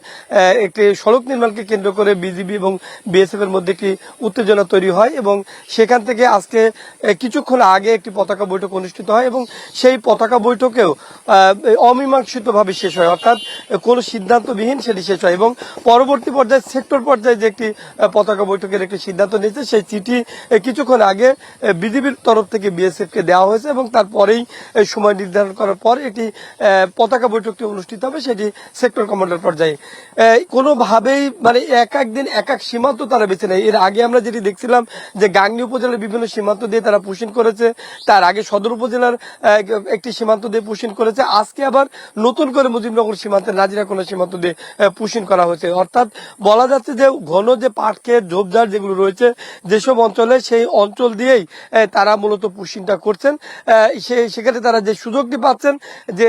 একটি সড়ক নির্মাণকে কেন্দ্র করে বিজিবি এবং বিএসএফ এর মধ্যে একটি উত্তেজনা তৈরি হয় এবং সেখান থেকে আজকে কিছুক্ষণ আগে একটি পতাকা বৈঠক অনুষ্ঠিত হয় এবং সেই পতাকা বৈঠকেও অমীমাংসিতভাবে শেষ হয়, অর্থাৎ কোনো সিদ্ধান্তবিহীন সেটি শেষ হয়। এবং পরবর্তী পর্যায়ে সেক্টর পর্যায়ে যে একটি পতাকা বৈঠকের একটি সিদ্ধান্ত নিয়েছে, সেই চিঠি কিছুক্ষণ আগে বিজিবির তরফ থেকে বিএসএফ কে দেওয়া হয়েছে এবং তারপরেই সময় নির্ধারণ করার পর একটি পতাকা বৈঠকটি অনুষ্ঠিত হবে, সেটি সেক্টর কমান্ডার পর্যায়ে। কোনোভাবেই এক দিন এক সীমান্ত তারা বেছে নেয়। এর আগে আমরা যেটি দেখছিলাম যে গাংনী উপজেলার বিভিন্ন সীমান্ত দিয়ে তারা পুশিন করেছে, তার আগে সদর উপজেলার একটি সীমান্ত দিয়ে পুশিন করেছে, আজকে আবার নতুন করে মুজিবনগর সীমান্তের নাজিরাকোনা সীমান্ত দিয়ে পুশিন করা হয়েছে। অর্থাৎ বলা যাচ্ছে যে ঘন যে পাট ক্ষেত ঝোপঝাড় যেগুলো রয়েছে যেসব অঞ্চলে, সেই অঞ্চল দিয়েই তারা মূলত পুশিনটা করছেন। সেখানে তারা যে সুযোগটি পাচ্ছেন যে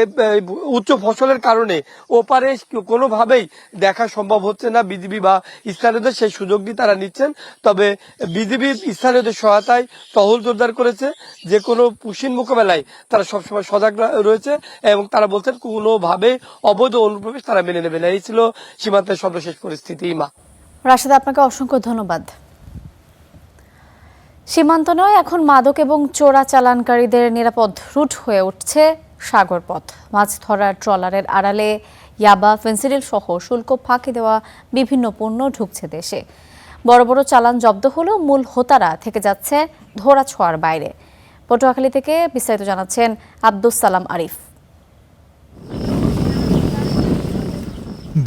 উচ্চ ফসলের কারণে ওপারে কোনোভাবেই দেখা সম্ভব হচ্ছে না বিজিবি বা স্থানীয়দের, সেই সুযোগটি তারা নিচ্ছেন। তবে বিজিবি স্থানীয়দের সহায়তায় টহল জোরদার করেছে, যে কোনো পুশিন মোকাবেলায় তারা সবসময় সজাগ রয়েছে এবং তারা বলছেন কোনোভাবে অবৈধ অনুপ্রবেশ তারা মেনে নেবে না। এই ছিল সীমান্তের সর্বশেষ পরিস্থিতি। ইমা, রাশেদ, আপনাকে অসংখ্য ধন্যবাদ। সীমান্ত নয়, এখন মাদক এবং চোরাচালানকারীদের নিরাপদ রুট হয়ে উঠছে সাগরপথ। মাছ ধরার ট্রলারের আড়ালে ইয়াবা, ফেন্সিডিল সহ শুল্ক ফাঁকি দেওয়া বিভিন্ন পণ্য ঢুকছে দেশে। বড় বড় চালান জব্দ হলেও মূল হোতারা থেকে যাচ্ছে ধরা ছোঁয়ার বাইরে। পটুয়াখালী থেকে বিস্তারিত জানাচ্ছেন আব্দুস সালাম আরিফ।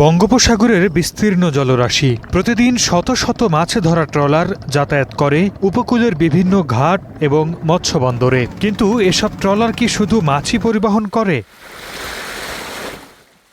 বঙ্গোপসাগরের বিস্তীর্ণ জলরাশি, প্রতিদিন শত শত মাছ ধরা ট্রলার যাতায়াত করে উপকূলের বিভিন্ন ঘাট এবং মৎস্য বন্দরে। কিন্তু এসব ট্রলার কি শুধু মাছই পরিবহন করে?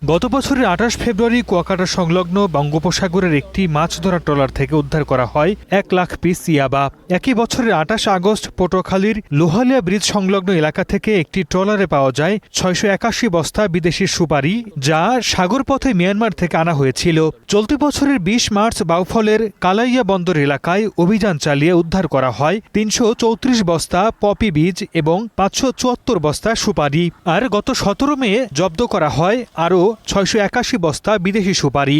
গত বছরের 28 ফেব্রুয়ারি কুয়াকাটা সংলগ্ন বঙ্গোপসাগরের একটি মাছ ধরা ট্রলার থেকে উদ্ধার করা হয় 1 লাখ পিস ইয়াবা। একই বছরের 28 আগস্ট পটুয়াখালীর লোহালিয়া ব্রিজ সংলগ্ন এলাকা থেকে একটি ট্রলারে পাওয়া যায় 681 বস্তা বিদেশি সুপারি, যা সাগরপথে মিয়ানমার থেকে আনা হয়েছিল। চলতি বছরের 20 মার্চ বাউফলের কালাইয়া বন্দর এলাকায় অভিযান চালিয়ে উদ্ধার করা হয় 334 বস্তা পপি বীজ এবং 574 বস্তা সুপারি। আর গত 17 মে জব্দ করা হয় আরও 681 বস্তা বিদেশি সুপারি।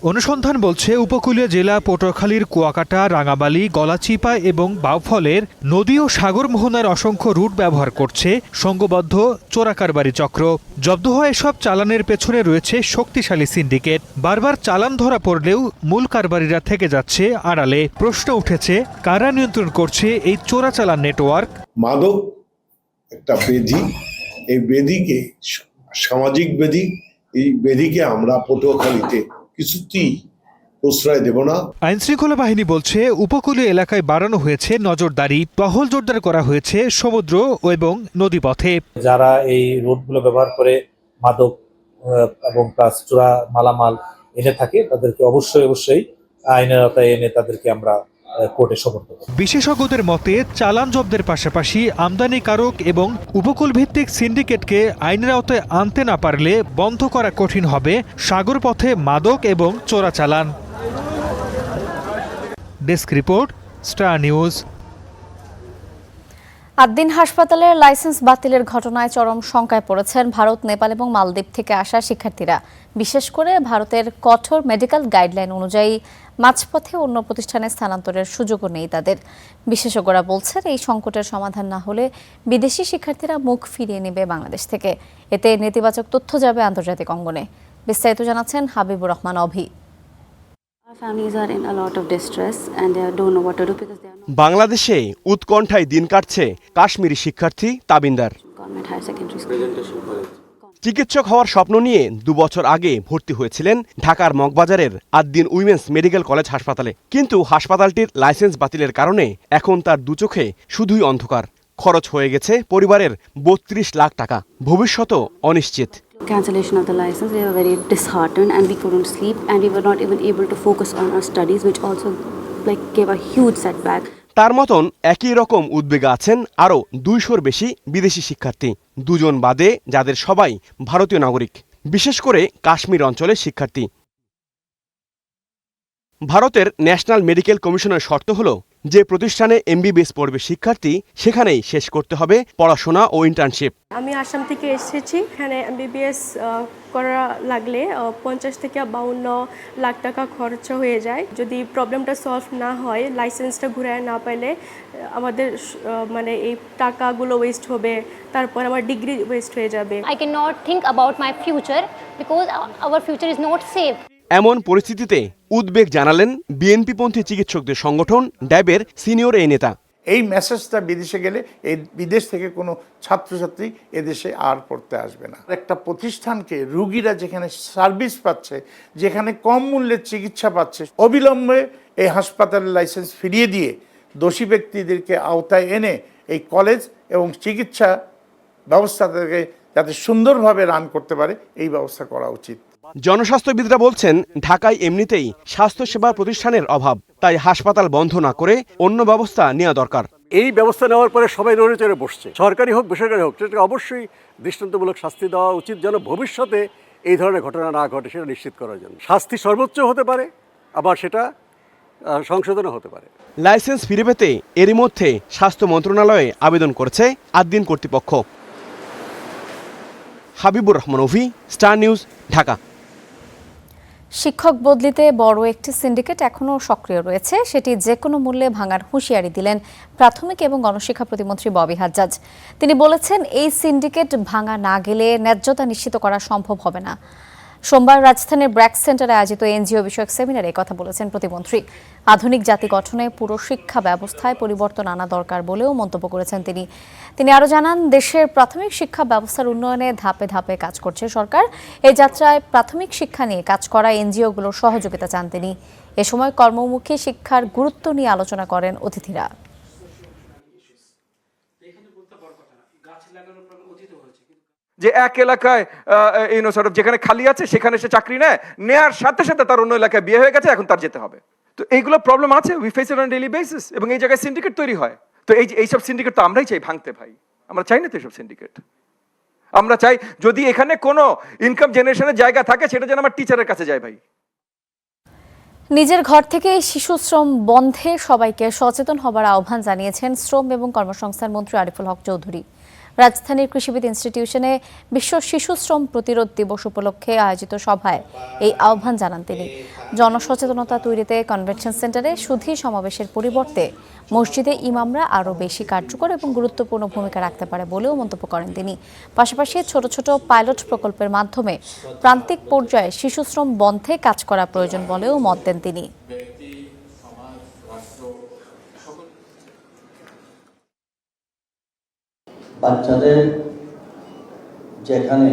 অনুসন্ধান বলছে উপকূলীয় জেলা পটুয়াখালীর কুয়াকাটা, রাঙাবালি, গলাচিপা এবং বাউফলের নদী ও সাগর মোহনার অসংখ্য রুট ব্যবহার করছে সংঘবদ্ধ চোরাকারবারি চক্র। জব্দ হওয়া এসব চালানের পেছনে রয়েছে শক্তিশালী সিন্ডিকেট। বারবার চালান ধরা পড়লেও মূল কারবারিরা থেকে যাচ্ছে আড়ালে। প্রশ্ন উঠেছে, কারা নিয়ন্ত্রণ করছে এই চোরাচালান নেটওয়ার্ক? মাদক একটা ব্যাধি, এই ব্যাধিকে সামাজিক ব্যাধি, এই ব্যাধিকে আমরা পটুয়াখালীতে কিছুতেই প্রশ্রয় দেব না। আইনশৃঙ্খলা বাহিনী বলছে উপকূলীয় এলাকায় বাড়ানো হয়েছে নজরদারি, টহল জোরদার করা হয়েছে সমুদ্র এবং নদীপথে। যারা এই রুটগুলো ব্যবহার করে মাদক এবং প্লাস চোরা মালামাল এনে থাকে তাদেরকে অবশ্যই আইনের আওতায় এনে তাদেরকে আমরা কোর্টে সোপর্দ করব। বিশেষজ্ঞদের মতে চালান জব্দের পাশাপাশি আমদানিকারক এবং উপকূল ভিত্তিক সিন্ডিকেটকে আইনের আওতায় আনতে না পারলে বন্ধ করা কঠিন হবে সাগর পথে মাদক এবং চোরাচালান। Desk report, star news. Ad-din হাসপাতালের লাইসেন্স বাতিলের ঘটনায় চরম শঙ্কায় পড়েছেন ভারত, নেপাল এবং মালদ্বীপ থেকে আসা শিক্ষার্থীরা। বিশেষ করে ভারতের কঠোর মেডিকেল গাইডলাইন অনুযায়ী মাঝপথে অন্য প্রতিষ্ঠানে স্থানান্তরের সুযোগও নেই তাদের। বিশেষজ্ঞরা বলছেন এই সংকটের সমাধান না হলে বিদেশি শিক্ষার্থীরা মুখ ফিরিয়ে নেবে বাংলাদেশ থেকে। এতে নেতিবাচক তথ্য যাবে আন্তর্জাতিক অঙ্গনে। বিস্তারিত জানাচ্ছেন হাবিবুর রহমান অভি। বাংলাদেশে উৎকণ্ঠায় দিন কাটছে কাশ্মীরি শিক্ষার্থী তাবিন্দার। চিকিৎসক হওয়ার স্বপ্ন নিয়ে 2 বছর আগে ভর্তি হয়েছিলেন ঢাকার মগবাজারের আদ্দিন উইমেন্স মেডিকেল কলেজ হাসপাতালে। কিন্তু হাসপাতালটির লাইসেন্স বাতিলের কারণে এখন তার দুচোখে শুধুই অন্ধকার। খরচ হয়ে গেছে পরিবারের 32 লাখ টাকা। ভবিষ্যতও অনিশ্চিত। Cancellation of the license, we were very disheartened and we couldn't sleep and we were not even able to focus on our studies, which also gave a huge setback. তার মতন একই রকম উদ্বেগে আছেন আরও 200-র বেশি বিদেশি শিক্ষার্থী, 2 জন বাদে যাদের সবাই ভারতীয় নাগরিক, বিশেষ করে কাশ্মীর অঞ্চলের শিক্ষার্থী। ভারতের ন্যাশনাল মেডিকেল কমিশনের শর্ত হল যে প্রতিষ্ঠানে এমবিবিএস পড়বে শিক্ষার্থী সেখানেই শেষ করতে হবে পড়াশোনা ও ইন্টার্নশিপ। আমি আসাম থেকে এসেছি। এখানে এমবিবিএস করা লাগলে 50 থেকে 52 লাখ টাকা খরচ হয়ে যায়। যদি প্রবলেমটা সলভ না হয়, লাইসেন্সটা ঘুরায় না পাইলে আমাদের মানে এই টাকাগুলো ওয়েস্ট হবে, তারপর আমার ডিগ্রি ওয়েস্ট হয়ে যাবে। I cannot think about my future because our future is not safe. এমন পরিস্থিতিতে উদ্বেগ জানালেন বিএনপিপন্থী চিকিৎসকদের সংগঠন ড্যাবের সিনিয়র এই নেতা। এই মেসেজটা বিদেশে গেলে এই বিদেশ থেকে কোনো ছাত্রছাত্রী এদেশে আর পড়তে আসবে না। একটা প্রতিষ্ঠানকে রুগীরা যেখানে সার্ভিস পাচ্ছে, যেখানে কম মূল্যের চিকিৎসা পাচ্ছে, অবিলম্বে এই হাসপাতালের লাইসেন্স ফিরিয়ে দিয়ে দোষী ব্যক্তিদেরকে আওতায় এনে এই কলেজ এবং চিকিৎসা ব্যবস্থাটাকে যাতে সুন্দরভাবে রান করতে পারে এই ব্যবস্থা করা উচিত। জনস্বাস্থ্যবিদরা বলছেন ঢাকায় এমনিতেই স্বাস্থ্যসেবা প্রতিষ্ঠানের অভাব, তাই হাসপাতাল বন্ধ না করে অন্য ব্যবস্থা নেওয়া দরকার। এই ব্যবস্থা নেওয়ার পরে সবাই নড়ে চড়ে বসছে, সরকারি হোক বেসরকারি হোক, সেটাকে অবশ্যই দৃষ্টান্তমূলক শাস্তি দেওয়া উচিত যেন ভবিষ্যতে এই ধরনের ঘটনা না ঘটে সেটা নিশ্চিত করার জন্য। শাস্তি সর্বোচ্চ হতে পারে, আবার সেটা সংশোধনও হতে পারে। লাইসেন্স ফিরে পেতে এরই মধ্যে স্বাস্থ্য মন্ত্রণালয়ে আবেদন করেছে আদ্দিন কর্তৃপক্ষ। হাবিবুর রহমান অভি, স্টার নিউজ, ঢাকা। শিক্ষক বদলিতে বড় একটি সিন্ডিকেট এখনও সক্রিয় রয়েছে, সেটি যে কোনো মূল্যে ভাঙার হুঁশিয়ারি দিলেন প্রাথমিক এবং গণশিক্ষা প্রতিমন্ত্রী ববি হাজ্জাজ। তিনি বলেছেন, এই সিন্ডিকেট ভাঙা না গেলে ন্যায্যতা নিশ্চিত করা সম্ভব হবে না। সোমবার রাজধানীর ব্র্যাক সেন্টারে আয়োজিত এনজিও বিষয়ক সেমিনারে কথা বলেছেন প্রতিমন্ত্রী। আধুনিক জাতি গঠনে পুরো শিক্ষা ব্যবস্থায় পরিবর্তন আনা দরকার বলেও মন্তব্য করেছেন তিনি। তিনি আরও জানান, দেশের প্রাথমিক শিক্ষা ব্যবস্থার উন্নয়নে ধাপে ধাপে কাজ করছে সরকার। এই যাত্রায় প্রাথমিক শিক্ষা নিয়ে কাজ করা এনজিওগুলোর সহযোগিতা চান তিনি। এ সময় কর্মমুখী শিক্ষার গুরুত্ব নিয়ে আলোচনা করেন অতিথিরা। যে এক এলাকায় যেখানে খালি আছে সেখানে সে চাকরি নেয়ার সাথে সাথে তার অন্য এলাকায় বিয়ে হয়ে গেছে, এখন তার যেতে হবে। তো এইগুলো প্রবলেম আছে, we face it on daily basis, এবং এই জায়গায় সিন্ডিকেট তৈরি হয়। তো এইসব সিন্ডিকেট তো আমরাই চাই ভাঙতে, ভাই। আমরা চাই না তো এইসব সিন্ডিকেট। আমরা চাই যদি এখানে কোনো ইনকাম জেনারেশনের জায়গা থাকে সেটা যেন আমার টিচারের কাছে যায়, ভাই। নিজের ঘর থেকে শিশু শ্রম বন্ধে সবাইকে সচেতন হবার আহ্বান জানিয়েছেন শ্রম এবং কর্মসংস্থান মন্ত্রী আরিফুল হক চৌধুরী। রাজধানীর কৃষিবিদ ইনস্টিটিউশনে বিশ্ব শিশু শ্রম প্রতিরোধ দিবস উপলক্ষে আয়োজিত সভায় এই আহ্বান জানান তিনি। জনসচেতনতা তৈরিতে কনভেনশন সেন্টারে সুধী সমাবেশের পরিবর্তে মসজিদে ইমামরা আরও বেশি কার্যকর এবং গুরুত্বপূর্ণ ভূমিকা রাখতে পারে বলেও মন্তব্য করেন তিনি। পাশাপাশি ছোট ছোট পাইলট প্রকল্পের মাধ্যমে প্রান্তিক পর্যায়ে শিশু শ্রম বন্ধে কাজ করা প্রয়োজন বলেও মত দেন তিনি। বাচ্চাদের যেখানে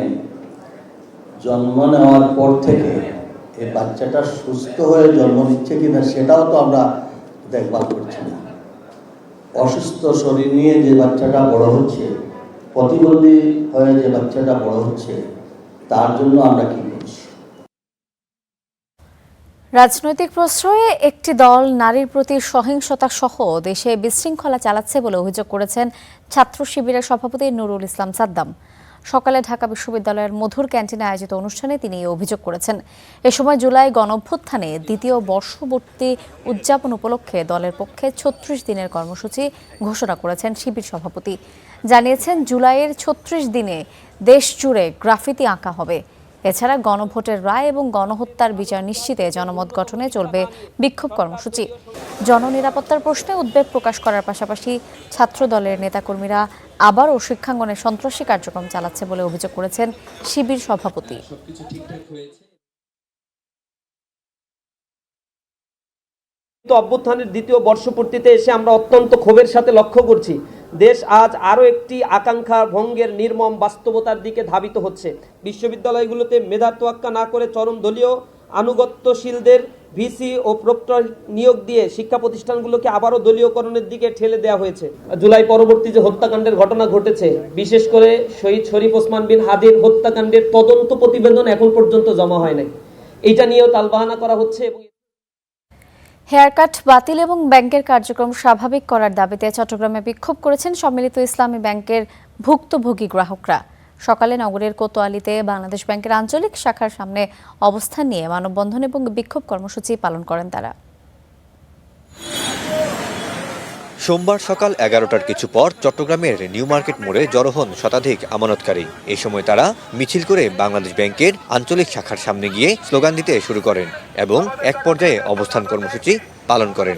জন্ম নেওয়ার পর থেকে এই বাচ্চাটা সুস্থ হয়ে জন্ম নিচ্ছে কিনা সেটাও তো আমরা দেখভাল করছি না। অসুস্থ শরীর নিয়ে যে বাচ্চাটা বড় হচ্ছে, প্রতিবন্ধী হয়ে যে বাচ্চাটা বড় হচ্ছে, তার জন্য আমরা কি করছি? রাজনৈতিক প্রশ্রয়ে একটি দল নারীর প্রতি সহিংসতা সহ দেশে বিশৃঙ্খলা চালাচ্ছে বলে অভিযোগ করেছেন ছাত্র শিবিরের সভাপতি নুরুল ইসলাম সাদ্দাম। সকালে ঢাকা বিশ্ববিদ্যালয়ের মধুর ক্যান্টিনে আয়োজিত অনুষ্ঠানে তিনি এই অভিযোগ করেছেন। এ সময় জুলাই গণঅভ্যুত্থানে দ্বিতীয় বর্ষপূর্তি উদযাপন উপলক্ষে দলের পক্ষে ৩৬ দিনের কর্মসূচি ঘোষণা করেছেন শিবির সভাপতি। জানিয়েছেন জুলাইয়ের ৩৬ দিনে দেশ জুড়ে গ্রাফিতি আঁকা হবে। এছাড়া গণভোটের রায় এবং গণহত্যার বিচার নিশ্চিতে জনমত গঠনে চলবে বিক্ষোভ কর্মসূচি। জননিরাপত্তার প্রশ্নে উদ্বেগ প্রকাশ করার পাশাপাশি ছাত্র দলের নেতাকর্মীরা আবারও শিক্ষাঙ্গনে সন্ত্রাসী কার্যক্রম চালাচ্ছে বলে অভিযোগ করেছেন শিবির সভাপতি। অভ্যুত্থানের দ্বিতীয় বর্ষপূর্তিতে এসে আমরা অত্যন্ত ক্ষোভের সাথে লক্ষ্য করছি দেশ আজ আরও একটি আকাঙ্ক্ষা ভঙ্গের নির্মম বাস্তবতার দিকে ধাবিত হচ্ছে। বিশ্ববিদ্যালয়গুলোতে মেধা তোয়াক্কা না করে চরম দলীয় আনুগত্যশীলদের ভিসি ও প্রক্টর নিয়োগ দিয়ে শিক্ষা প্রতিষ্ঠানগুলোকে আবারও দলীয়করণের দিকে ঠেলে দেওয়া হয়েছে। জুলাই পরবর্তী যে হত্যাকাণ্ডের ঘটনা ঘটেছে, বিশেষ করে শহীদ শরীফ ওসমান বিন হাদির হত্যাকাণ্ডের তদন্ত প্রতিবেদন এখন পর্যন্ত জমা হয় নাই। এটা নিয়েও তালবাহানা করা হচ্ছে। এবং হেয়ারকাট বাতিল এবং ব্যাংকের কার্যক্রম স্বাভাবিক করার দাবিতে চট্টগ্রামে বিক্ষোভ করেছেন সম্মিলিত ইসলামী ব্যাংকের ভুক্তভোগী গ্রাহকরা। সকালে নগরের কোতোয়ালিতে বাংলাদেশ ব্যাংকের আঞ্চলিক শাখার সামনে অবস্থান নিয়ে মানববন্ধন এবং বিক্ষোভ কর্মসূচি পালন করেন তারা। সোমবার সকাল 11টার কিছু পর চট্টগ্রামের নিউ মার্কেট মোড়ে জড়ো হন শতাধিক আমানতকারী। এই সময় তারা মিছিল করে বাংলাদেশ ব্যাংকের আঞ্চলিক শাখার সামনে গিয়ে স্লোগান দিতে শুরু করেন এবং এক পর্যায়ে অবস্থান কর্মসূচি পালন করেন।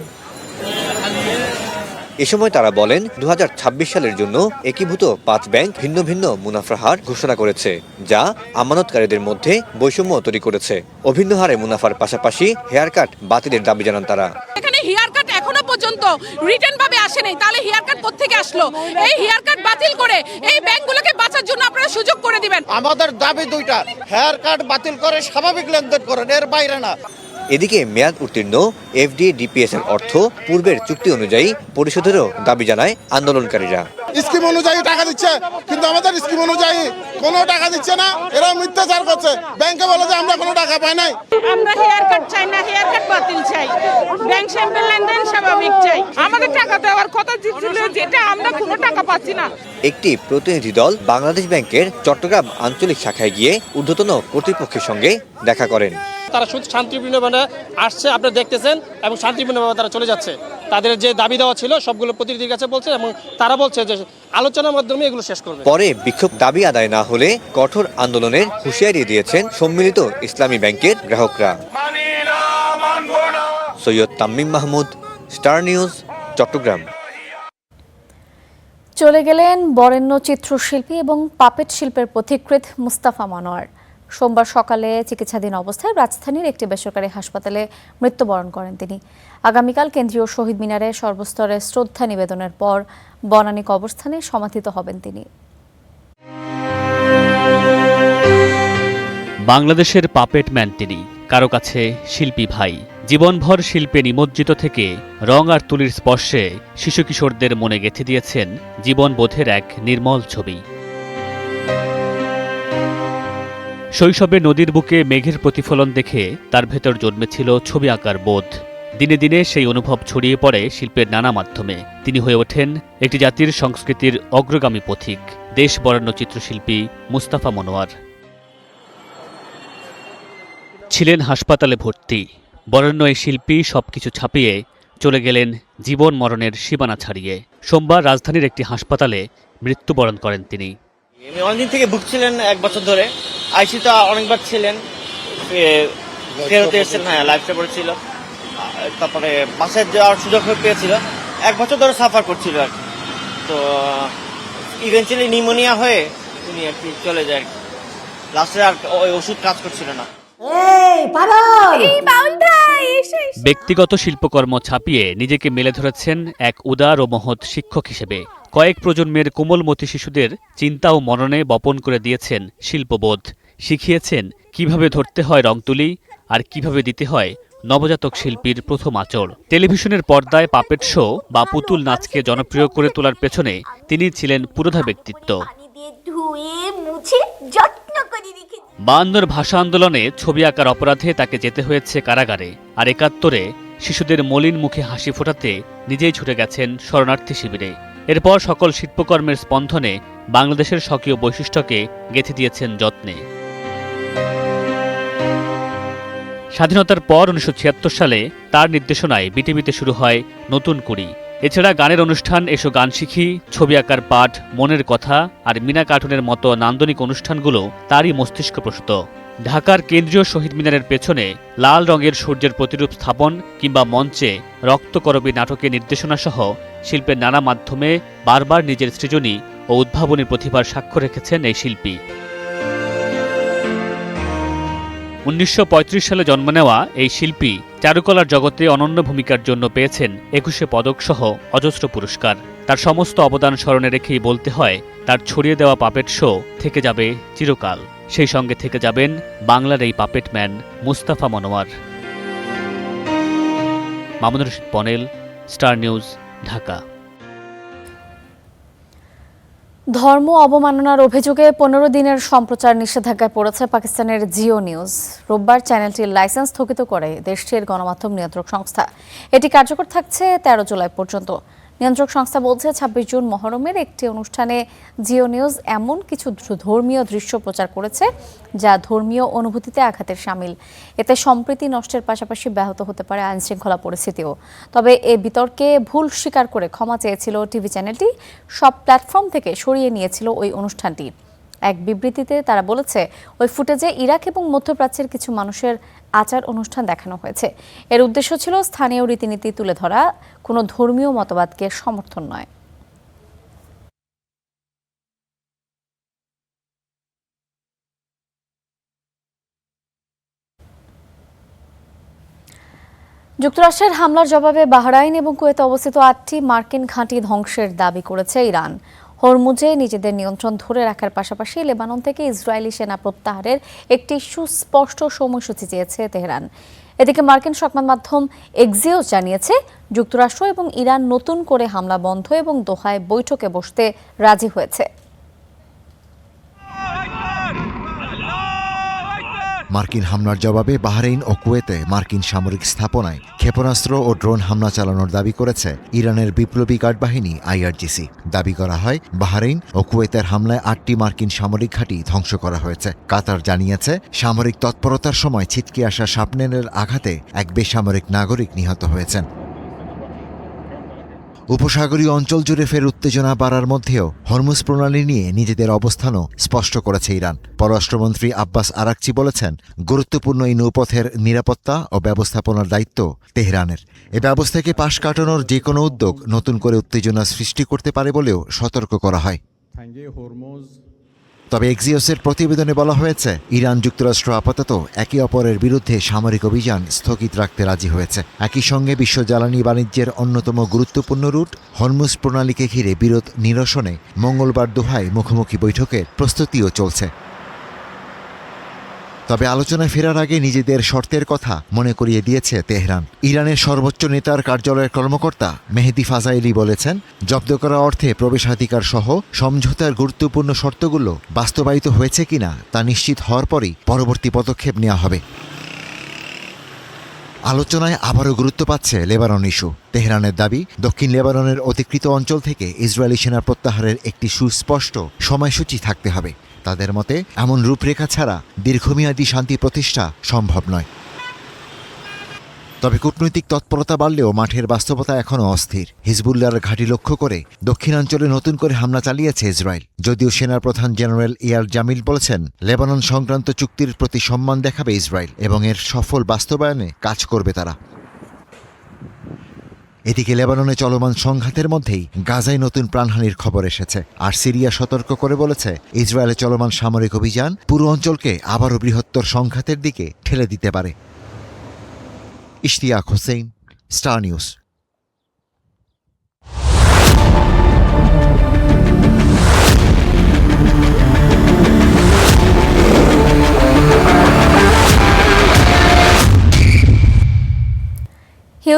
এ সময় তারা বলেন 2026 সালের জন্য একীভূত 5 ব্যাংক ভিন্ন ভিন্ন মুনাফার হার ঘোষণা করেছে, যা আমানতকারীদের মধ্যে বৈষম্য তৈরি করেছে। অভিন্ন হারে মুনাফার পাশাপাশি হেয়ার কাট বাতিলের দাবি জানান তারা। এখানে হেয়ার কাট এখনো পর্যন্ত রিটার্ন ভাবে আসে নাই, তাহলে হেয়ার কাট কোত্থেকে আসলো? এই হেয়ার কাট বাতিল করে এই ব্যাংকগুলোকে বাঁচার জন্য আপনারা সুযোগ করে দিবেন। আমাদের দাবি দুইটা, হেয়ার কাট বাতিল করে স্বাভাবিক লেনদেন করেন, এর বাইরে না। এদিকে মেয়াদ উত্তীর্ণ এফডিএ ডিপিএস এর অর্থ পূর্বের চুক্তি অনুযায়ী পরিশোধেরও দাবি জানায় আন্দোলনকারীরা। স্কিম অনুযায়ী টাকা দিচ্ছে, কিন্তু আমাদের স্কিম অনুযায়ী কোনো টাকা দিচ্ছে না। এরা মিথ্যাচার করছে, ব্যাংকে বলে যে আমরা কোনো টাকা পাই নাই। আমরা হেয়ার কাট চাই না, হেয়ার কাট বাতিল চাই, ব্যাংক স্যাম্পল লেনদেন স্বাভাবিক চাই। আমাদের টাকা দেওয়ার কথা ছিল, যেটা আমরা কোনো টাকা পাচ্ছি না। একটি প্রতিনিধি দল বাংলাদেশ ব্যাংকের চট্টগ্রাম আঞ্চলিক শাখায় গিয়ে ঊর্ধ্বতন কর্তৃপক্ষের সঙ্গে দেখা করেন। তারা শুধু শান্তিপূর্ণভাবে আসছে, আপনারা দেখতেছেন, এবং শান্তিপূর্ণভাবে তারা চলে যাচ্ছে। তাদের যে দাবি দেওয়া ছিল সবগুলো প্রতিনিধির কাছে বলছে, এবং তারা বলছে যে আলোচনার মাধ্যমে এগুলো শেষ করবে। পরে বিক্ষোভ দাবি আদায় না হলে কঠোর আন্দোলনের হুঁশিয়ারি দিয়েছেন সম্মিলিত ইসলামী ব্যাংকের গ্রাহকরা। Syed Tamim Mahmud, star news, Chattogram. চলে গেলেন বরেণ্য চিত্রশিল্পী এবং পাপেট শিল্পের পথিকৃৎ মুস্তাফা মনোয়ার। সোমবার সকালে চিকিৎসাধীন অবস্থায় রাজধানীর একটি বেসরকারি হাসপাতালে মৃত্যুবরণ করেন তিনি। আগামীকাল কেন্দ্রীয় শহীদ মিনারে সর্বস্তরে শ্রদ্ধা নিবেদনের পর বনানী কবরস্থানে সমাধিত হবেন তিনি। বাংলাদেশের পাপেট ম্যান তিনি, কারো কাছে শিল্পী ভাই। জীবনভর শিল্পে নিমজ্জিত থেকে রং আর তুলির স্পর্শে শিশু কিশোরদের মনে গেঁথে দিয়েছেন জীবনবোধের এক নির্মল ছবি। শৈশবে নদীর বুকে মেঘের প্রতিফলন দেখে তার ভেতর জন্মেছিল ছবি আঁকার বোধ। দিনে দিনে সেই অনুভব ছড়িয়ে পড়ে শিল্পের নানা মাধ্যমে। তিনি হয়ে ওঠেন একটি জাতির সংস্কৃতির অগ্রগামী পথিক, দেশ বরেণ্য চিত্রশিল্পী মুস্তাফা মনোয়ার। ছিলেন হাসপাতালে ভর্তি। বরেণ্য এই শিল্পী সবকিছু ছাপিয়ে চলে গেলেন জীবন মরণের সীমানা ছাড়িয়ে। সোমবার রাজধানীর একটি হাসপাতালে মৃত্যুবরণ করেন তিনি। অনেকদিন থেকে ভুগছিলেন, 1 বছর ধরে। আইসিতে অনেকবার ছিলেন, ফেরত এসেছেন, হ্যাঁ লাইফ সাপোর্ট ছিল, তারপরে বাসায় যাওয়ার সুযোগ পেয়েছিল। 1 বছর ধরে সাফার করছিল আর কি। তো ইভেন্চুয়ালি নিউমোনিয়া হয়ে উনি আর কি চলে যায়। লাস্টে আর ওই ওষুধ কাজ করছিল না। ব্যক্তিগত শিল্পকর্ম ছাপিয়ে নিজেকে মেলে ধরেছেন এক উদার ও মহৎ শিক্ষক হিসেবে। কয়েক প্রজন্মের কোমলমতি শিশুদের চিন্তা ও মননে বপন করে দিয়েছেন শিল্পবোধ, শিখিয়েছেন কিভাবে ধরতে হয় রং তুলি আর কিভাবে দিতে হয় নবজাতক শিল্পীর প্রথম আঁচড়। টেলিভিশনের পর্দায় পাপেট শো বা পুতুল নাচকে জনপ্রিয় করে তোলার পেছনে তিনি ছিলেন পুরোধা ব্যক্তিত্ব। 52 ভাষা আন্দোলনে ছবি আঁকার অপরাধে তাকে যেতে হয়েছে কারাগারে, আর 71-এ শিশুদের মলিন মুখে হাসি ফোটাতে নিজেই ছুটে গেছেন শরণার্থী শিবিরে। এরপর সকল শিল্পকর্মের স্পন্দনে বাংলাদেশের স্বকীয় বৈশিষ্ট্যকে গেঁথে দিয়েছেন যত্নে। স্বাধীনতার পর 1976 সালে তার নির্দেশনায় বিটিভিতে শুরু হয় নতুন কুড়ি। এছাড়া গানের অনুষ্ঠান এসো গান শিখি, ছবি আঁকার পাঠ, মনের কথা আর মিনা কার্টুনের মতো নান্দনিক অনুষ্ঠানগুলো তারই মস্তিষ্কপ্রসূত। ঢাকার কেন্দ্রীয় শহীদ মিনারের পেছনে লাল রঙের সূর্যের প্রতিরূপ স্থাপন কিংবা মঞ্চে রক্তকরবী নাটকের নির্দেশনাসহ শিল্পের নানা মাধ্যমে বারবার নিজের সৃজনী ও উদ্ভাবনী প্রতিভার সাক্ষ্য রেখেছেন এই শিল্পী। 1935 সালে জন্ম নেওয়া এই শিল্পী চারুকলার জগতে অনন্য ভূমিকার জন্য পেয়েছেন 21 পদক সহ অজস্র পুরস্কার। তার সমস্ত অবদান স্মরণে রেখেই বলতে হয়, তার ছড়িয়ে দেওয়া পাপেট শো থেকে যাবে চিরকাল। সেই সঙ্গে থেকে যাবেন বাংলার এই puppet man Mustafa Monowar. Mamunur Rashid Ponel, star news, Dhaka. ধর্ম অবমাননার অভিযোগে 15 দিনের সম্প্রচার নিষেধাজ্ঞায় পড়েছে পাকিস্তানের জিও নিউজ। রোববার চ্যানেলটির লাইসেন্স স্থগিত করে দেশটির গণমাধ্যম নিয়ন্ত্রক সংস্থা। এটি কার্যকর থাকছে 13 জুলাই পর্যন্ত। নিয়ন্ত্রক সংস্থা বলছে 26 জুন মহরমের একটি অনুষ্ঠানে জিও নিউজ এমন কিছু ধর্মীয় দৃশ্য প্রচার করেছে যা ধর্মীয় অনুভূতিতে আঘাতের শামিল। এতে সম্প্রীতি নষ্টের পাশাপাশি ব্যাহত হতে পারে আইনশৃঙ্খলা পরিস্থিতিও। তবে এ বিতর্কে ভুল স্বীকার করে ক্ষমা চেয়েছিল টিভি চ্যানেলটি। সব প্ল্যাটফর্ম থেকে সরিয়ে নিয়েছিল ওই অনুষ্ঠানটি। এক বিবৃতিতে তারা বলেছে, ওই ফুটেজে ইরাক এবং মধ্যপ্রাচ্যের কিছু মানুষের আচার অনুষ্ঠান দেখানো হয়েছে। এর উদ্দেশ্য ছিল স্থানীয় রীতিনীতি তুলে ধরা, কোনো ধর্মীয় মতবাদকে সমর্থন নয়। যুক্তরাষ্ট্রের হামলার জবাবে বাহরাইন এবং কুয়েতে অবস্থিত 8টি মার্কিন ঘাঁটি ধ্বংসের দাবি করেছে ইরান। হরমুজে নিজেদের নিয়ন্ত্রণ ধরে রাখার পাশাপাশি লেবানন থেকে ইসরায়েলি সেনা প্রত্যাহারের একটি সুস্পষ্ট সময়সূচি চেয়েছে তেহরান। এদিকে মার্কিন সংবাদ মাধ্যম এক্সিওস জানিয়েছে, যুক্তরাষ্ট্র এবং ইরান নতুন করে হামলা বন্ধ এবং দোহায় বৈঠকে বসতে রাজি হয়েছে। মার্কিন হামলার জবাবে বাহরাইন ও কুয়েতে মার্কিন সামরিক স্থাপনায় ক্ষেপণাস্ত্র ও ড্রোন হামলা চালানোর দাবি করেছে ইরানের বিপ্লবী গার্ড বাহিনী IRGC। দাবি করা হয়, বাহরাইন ও কুয়েতের হামলায় 8টি মার্কিন সামরিক ঘাঁটি ধ্বংস করা হয়েছে। কাতার জানিয়েছে, সামরিক তৎপরতার সময় ছিটকে আসা শাপনেরের আঘাতে এক বেসামরিক নাগরিক নিহত হয়েছেন। উপসাগরীয় অঞ্চল জুড়ে ফের উত্তেজনা বাড়ার মধ্যেও হরমুজ প্রণালী নিয়ে নিজেদের অবস্থানও স্পষ্ট করেছে ইরান। পররাষ্ট্রমন্ত্রী আব্বাস আরাকচি বলেছেন, গুরুত্বপূর্ণ এই নৌপথের নিরাপত্তা ও ব্যবস্থাপনার দায়িত্ব তেহরানের। এ ব্যবস্থাকে পাশ কাটানোর যে কোনো উদ্যোগ নতুন করে উত্তেজনা সৃষ্টি করতে পারে বলেও সতর্ক করা হয়। তবে এক্সিওসের প্রতিবেদনে বলা হয়েছে, ইরান যুক্তরাষ্ট্র আপাতত একে অপরের বিরুদ্ধে সামরিক অভিযান স্থগিত রাখতে রাজি হয়েছে। একই সঙ্গে বিশ্ব জ্বালানি বাণিজ্যের অন্যতম গুরুত্বপূর্ণ রুট হরমুজ প্রণালীকে ঘিরে বিরোধ নিরসনে মঙ্গলবার দোহায় মুখোমুখি বৈঠকের প্রস্তুতিও চলছে। তবে আলোচনায় ফেরার আগে নিজেদের শর্তের কথা মনে করিয়ে দিয়েছে তেহরান। ইরানের সর্বোচ্চ নেতার কার্যালয়ের কর্মকর্তা মেহেদি ফাজাইলি বলেছেন, জব্দ করা অর্থে প্রবেশাধিকার সহ সমঝোতার গুরুত্বপূর্ণ শর্তগুলো বাস্তবায়িত হয়েছে কিনা তা নিশ্চিত হওয়ার পরই পরবর্তী পদক্ষেপ নেওয়া হবে। আলোচনায় আবারও গুরুত্ব পাচ্ছে লেবানন ইস্যু। তেহরানের দাবি, দক্ষিণ লেবাননের অধিকৃত অঞ্চল থেকে ইসরায়েলি সেনা প্রত্যাহারের একটি সুস্পষ্ট সময়সূচি থাকতে হবে। তাদের মতে, এমন রূপরেখা ছাড়া দীর্ঘমেয়াদী শান্তি প্রতিষ্ঠা সম্ভব নয়। তবে কূটনৈতিক তৎপরতা বাড়লেও মাঠের বাস্তবতা এখনও অস্থির। হিজবুল্লাহর ঘাঁটি লক্ষ্য করে দক্ষিণাঞ্চলে নতুন করে হামলা চালিয়েছে ইসরায়েল। যদিও সেনাপ্রধান জেনারেল ইয়ার জামিল বলেছেন, লেবানন সংক্রান্ত চুক্তির প্রতি সম্মান দেখাবে ইসরায়েল এবং এর সফল বাস্তবায়নে কাজ করবে তারা। এদিকে লেবাননে চলমান সংঘাতের মধ্যেই গাজায় নতুন প্রাণহানির খবর এসেছে। আর সিরিয়া সতর্ক করে বলেছে, ইসরায়েলে চলমান সামরিক অভিযান পুরো অঞ্চলকে আবারও বৃহত্তর সংঘাতের দিকে ঠেলে দিতে পারে। Ishtiaq Hossain, star news.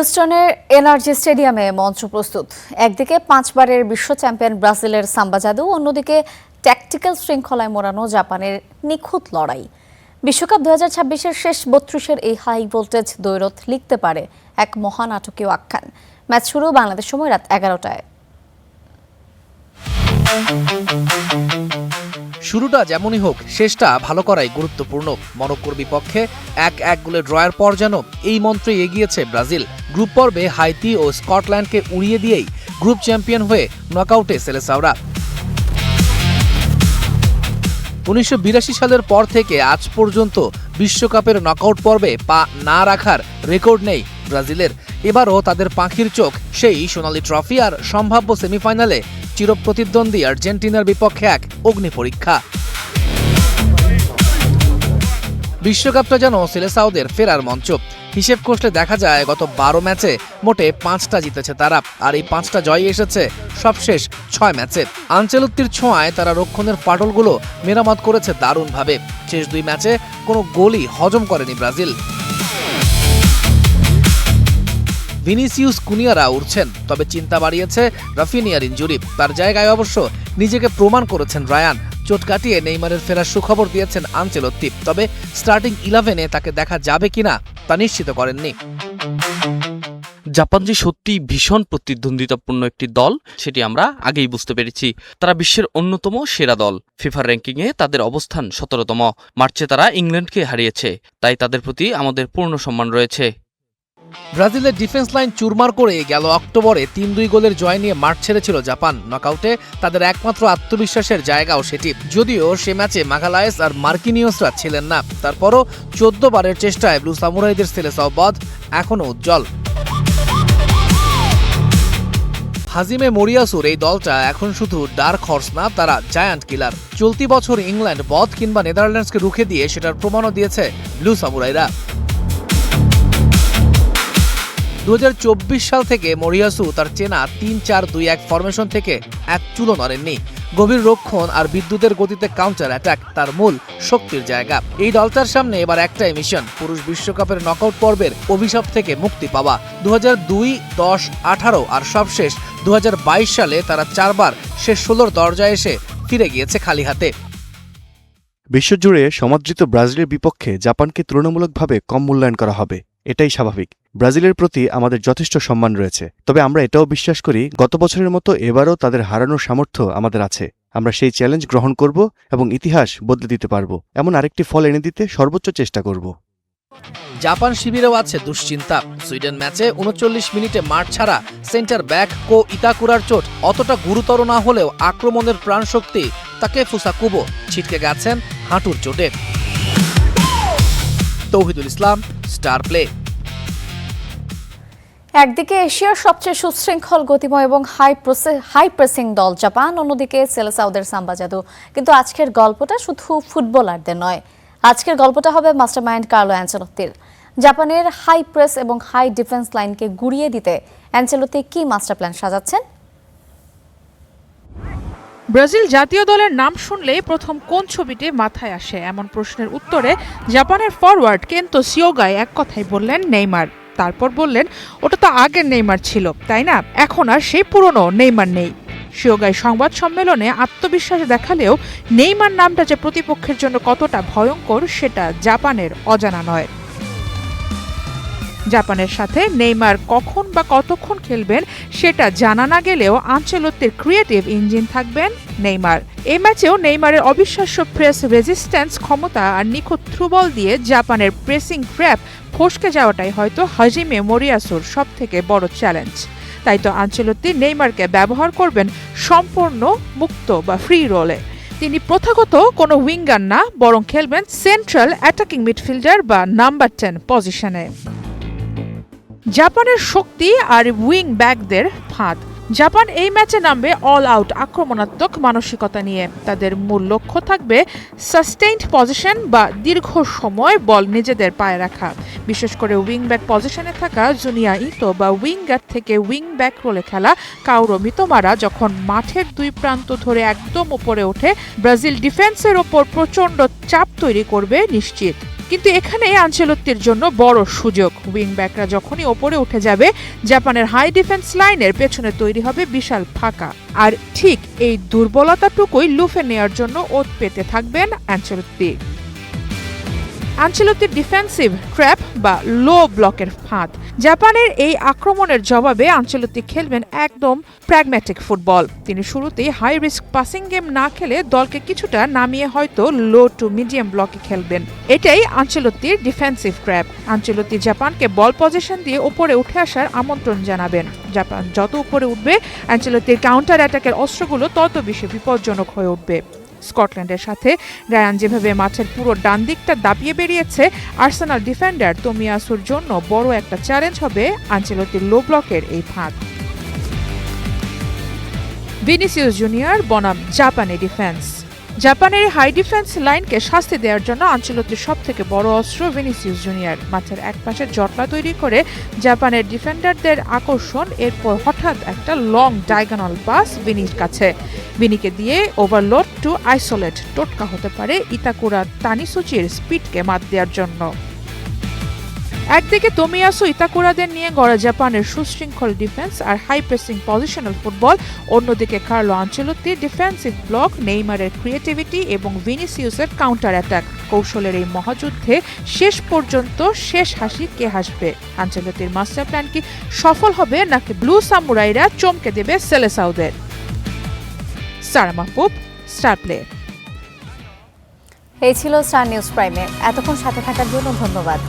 হিউস্টনের এনার্জি স্টেডিয়ামে মঞ্চ প্রস্তুত। একদিকে 5 বারের বিশ্ব চ্যাম্পিয়ন ব্রাজিলের সাম্বা জাদু, অন্যদিকে ট্যাকটিক্যাল শৃঙ্খলায় মোড়ানো জাপানের নিখুঁত লড়াই। বিশ্বকাপ 2026-এর শেষ 32-এর এই হাই ভোল্টেজ দ্বৈরথ লিখতে পারে এক মহানাটকীয় আখ্যান। ম্যাচ শুরু বাংলাদেশ সময় রাত 11টায়। শুরুটা যেমনই হোক, শেষটা ভালো করাই গুরুত্বপূর্ণ। মরক্কোর বিপক্ষে 1-1 গোলে ড্রয়ের পর যেন এই মন্ত্রে এগিয়েছে ব্রাজিল। গ্রুপ পর্বে হাইতি ও স্কটল্যান্ডকে উড়িয়ে দিয়েই গ্রুপ চ্যাম্পিয়ন হয়ে নকআউটে সেলেসাওরা। 1982 সালের পর থেকে আজ পর্যন্ত বিশ্বকাপের নকআউট পর্বে পা না রাখার রেকর্ড নেই ব্রাজিলের। এবারও তাদের পাখির চোখ সেই সোনালী ট্রফি আর সম্ভাব্য সেমিফাইনালে চিরপ্রতিদ্বন্দ্বী আর্জেন্টিনার বিপক্ষে এক অগ্নি পরীক্ষা। বিশ্বকাপটা যেন সেলেসাওদের ফেরার মঞ্চ। হিসেব কষলে দেখা যায় গত 12 ম্যাচে মোটে 5টা জিতেছে তারা, আর এই 5টা জয় এসেছে সবশেষ 6 ম্যাচে। আনচেলত্তির ছোঁয়ায় তারা রক্ষণের ফাটলগুলো মেরামত করেছে দারুণভাবে। শেষ 2 ম্যাচে কোনো গোলই হজম করেনি ব্রাজিল। ভিনিসিয়াস কুনিয়ারা উঠছেন, তবে চিন্তা বাড়িয়েছে রাফিনিয়ার ইনজুরি। তার জায়গায় অবশ্য নিজেকে প্রমাণ করেছেন রায়ান। চোট কাটিয়ে নেইমারের ফেরার সুখবর দিয়েছেন আনচেলত্তি, তবে স্টার্টিং 11-এ তাকে দেখা যাবে কিনা তা নিশ্চিত করেননি। জাপান যে সত্যি ভীষণ প্রতিদ্বন্দ্বিতাপূর্ণ একটি দল সেটি আমরা আগেই বুঝতে পেরেছি। তারা বিশ্বের অন্যতম সেরা দল। ফিফার র্যাঙ্কিংয়ে তাদের অবস্থান 17তম। মার্চে তারা ইংল্যান্ডকে হারিয়েছে, তাই তাদের প্রতি আমাদের পূর্ণ সম্মান রয়েছে। ব্রাজিলের ডিফেন্স লাইন চুরমার করে গেল অক্টোবরে 3-2 গোলের জয় নিয়ে মাঠ ছেড়েছিল জাপান। নকআউটে তাদের একমাত্র আত্মবিশ্বাসের জায়গাও সেটি, যদিও সে ম্যাচে মাগালায়েস আর মার্কিনিয়সরা ছিলেন না। তারপরও 14 বারের চেষ্টায় ব্লু সামুরাইদের সেলেসাও বধ এখনও উজ্জ্বল। হাজিমে মোরিয়াসুর এই দলটা এখন শুধু ডার্ক হর্স না, তারা জায়ান্ট কিলার। চলতি বছর ইংল্যান্ড বধ কিংবা নেদারল্যান্ডসকে রুখে দিয়ে সেটার প্রমাণও দিয়েছে ব্লু সামুরাইরা। 2024 সাল থেকে মোরিয়াসু তার চেনা 3-4-2-1 ফরমেশন থেকে এক চুলো নড়েননি। গভীর রক্ষণ আর বিদ্যুতের গতিতে কাউন্টার অ্যাটাক তার মূল শক্তির জায়গা। এই দলটার সামনে এবার একটাই মিশন, পুরুষ বিশ্বকাপের নকআউট পর্বের অভিশাপ থেকে মুক্তি পাওয়া। 2002, 10, 18 আর সবশেষ 2022 সালে তারা 4 বার শেষ 16-র দরজায় এসে ফিরে গিয়েছে খালি হাতে। বিশ্বজুড়ে সমাদৃত ব্রাজিলের বিপক্ষে জাপানকে তুলনামূলকভাবে কম মূল্যায়ন করা হবে, এটাই স্বাভাবিক। ব্রাজিলের প্রতি আমাদের যথেষ্ট সম্মান রয়েছে, তবে আমরা এটাও বিশ্বাস করি গত বছরের মতো এবারও তাদের হারানোর সামর্থ্য আমাদের আছে। আমরা সেই চ্যালেঞ্জ গ্রহণ করব এবং ইতিহাস বদলে দিতে পারব, এমন আরেকটি ফল এনে দিতে সর্বোচ্চ চেষ্টা করব। জাপান শিবিরেও আছে দুশ্চিন্তা। সুইডেন ম্যাচে 39 মিনিটে মাঠ ছাড়া সেন্টার ব্যাক কো ইতাকুরার চোট অতটা গুরুতর না হলেও আক্রমণের প্রাণশক্তি তাকেফুসা কুবো ছিটকে গেছেন হাঁটুর চোটে। তৌহিদুল ইসলাম, স্টার প্লে। একদিকে এশিয়ার সবচেয়ে সুশৃঙ্খল, গতিময় এবং হাই প্রেসিং দল জাপান, অন্যদিকে সেলেসাওদের সাম্বা জাদু। কিন্তু আজকের গল্পটা শুধু ফুটবলারদের নয়, আজকের গল্পটা হবে মাস্টারমাইন্ড কার্লো অ্যানচেলত্তির। জাপানের হাই প্রেস এবং হাই ডিফেন্স লাইনকে গুড়িয়ে দিতে অ্যানচেলত্তি কি মাস্টার প্ল্যান সাজাচ্ছেন? ব্রাজিল জাতীয় দলের নাম শুনলেই প্রথম কোন ছবিটি মাথায় আসে? এমন প্রশ্নের উত্তরে জাপানের ফরওয়ার্ড কেন্তো সিওগাই এক কথাই বললেন নেইমার। তারপর বললেন, ওটা তো আগের নেইমার ছিল, তাই না? এখন আর সেই পুরনো নেইমার নেই। সিওগাই সংবাদ সম্মেলনে আত্মবিশ্বাস দেখালেও নেইমার নামটা যে প্রতিপক্ষের জন্য কতটা ভয়ঙ্কর সেটা জাপানের অজানা নয়। জাপানের সাথে নেইমার কখন বা কতক্ষণ খেলবেন সেটা জানা না গেলেও আনচেলত্তির ক্রিয়েটিভ ইঞ্জিন থাকবেন নেইমার। এই ম্যাচেও নেইমারের অবিশ্বাস্য প্রেস রেজিস্ট্যান্স ক্ষমতা আর নিখুঁত থ্রুবল দিয়ে জাপানের প্রেসিং ট্র্যাপ ফসকে যাওয়াটাই হয়তো হাজিমে মোরিয়াসুর সবথেকে বড় চ্যালেঞ্জ। তাই তো আনচেলত্তি নেইমারকে ব্যবহার করবেন সম্পূর্ণ মুক্ত বা ফ্রি রোলে। তিনি প্রথাগত কোনো উইঙ্গার না, বরং খেলবেন সেন্ট্রাল অ্যাটাকিং মিডফিল্ডার বা নাম্বার 10 পজিশনে। জাপানের শক্তি আর উইং ব্যাকদের ফাঁদ। জাপান এই ম্যাচে নামবে অল আউট আক্রমণাত্মক মানসিকতা নিয়ে। তাদের মূল লক্ষ্য থাকবে সাস্টেইনড পজিশন বা দীর্ঘ সময় বল নিজেদের পায়ে রাখা। বিশেষ করে উইং ব্যাক পজিশনে থাকা জুনিয়া ইতো বা উইঙ্গার থেকে উইং ব্যাক রোলে খেলা কাউরো মিতোমারা যখন মাঠের 2 প্রান্ত ধরে একদম উপরে ওঠে, ব্রাজিল ডিফেন্সের ওপর প্রচণ্ড চাপ তৈরি করবে নিশ্চিত। কিন্তু এখানে আনচেলত্তির জন্য বড় সুযোগ। উইং ব্যাকরা যখনই ওপরে উঠে যাবে, জাপানের হাই ডিফেন্স লাইনের পেছনে তৈরি হবে বিশাল ফাঁকা। আর ঠিক এই দুর্বলতাটুকুই লুফে নেয়ার জন্য ওত পেতে থাকবেন আনচেলত্তি। আনচেলত্তির ডিফেন্সিভ ট্র্যাপ বা লো ব্লকের ফাঁদ। জাপানের এই আক্রমণের জবাবে আনচেলত্তি খেলবেন একদম প্র্যাগম্যাটিক ফুটবল। তিনি শুরুতেই হাই রিস্ক পাসিং গেম না খেলে দলকে কিছুটা নামিয়ে হয়তো লো টু মিডিয়াম ব্লকে খেলবেন। এটাই আনচেলত্তির ডিফেন্সিভ ট্র্যাপ। আনচেলত্তি জাপানকে বল পজিশন দিয়ে উপরে উঠে আসার আমন্ত্রণ জানাবেন। জাপান যত উপরে উঠবে, আনচেলত্তির কাউন্টার অ্যাটাকের অস্ত্রগুলো তত বেশি বিপজ্জনক হয়ে উঠবে। স্কটল্যান্ডের সাথে রায়ান যেভাবে মাঠের পুরো ডান দিকটা দাপিয়ে বেরিয়েছে, আর্সেনাল ডিফেন্ডার তোমিয়াসুর জন্য বড় একটা চ্যালেঞ্জ হবে আনচেলত্তির লো ব্লকের এই ফাঁদ। ভিনিসিয়াস জুনিয়র বনাম জাপানি ডিফেন্স। জাপানের হাই ডিফেন্স লাইনকে শাস্তি দেওয়ার জন্য আনচেলত্তির সবথেকে বড় অস্ত্র ভিনিসিয়াস জুনিয়র। মাঠের একপাশে জটলা তৈরি করে জাপানের ডিফেন্ডারদের আকর্ষণ, এরপর হঠাৎ একটা লং ডায়াগোনাল পাস ভিনির কাছে। ভিনিকে দিয়ে ওভারলোড টু আইসোলেট টোটকা হতে পারে ইতাকুরা তানিসুচির স্পিডকে মাত দেওয়ার জন্য। একদিকে তোমিয়াসু ইতাকুরাদের নিয়ে গড়া জাপানের সুশৃঙ্খল ডিফেন্স আর হাই প্রেসিং পজিশনাল ফুটবল, অন্যদিকে কার্লো আনচেলত্তির ডিফেন্সিভ ব্লক, নেইমারের ক্রিয়েটিভিটি এবং ভিনিসিয়াসের কাউন্টার অ্যাটাক। কৌশলের এই মহাযুদ্ধে শেষ পর্যন্ত শেষ হাসি কে হাসবে? আনচেলত্তির মাস্টার প্ল্যান কি সফল হবে, নাকি ব্লু সামুরাইরা চমকে দেবে সেলেসাউদের? সারা মাহবুব, স্টার প্লে। এই ছিল স্টার নিউজ প্রাইমে। এতক্ষণ সাথে থাকার জন্য ধন্যবাদ।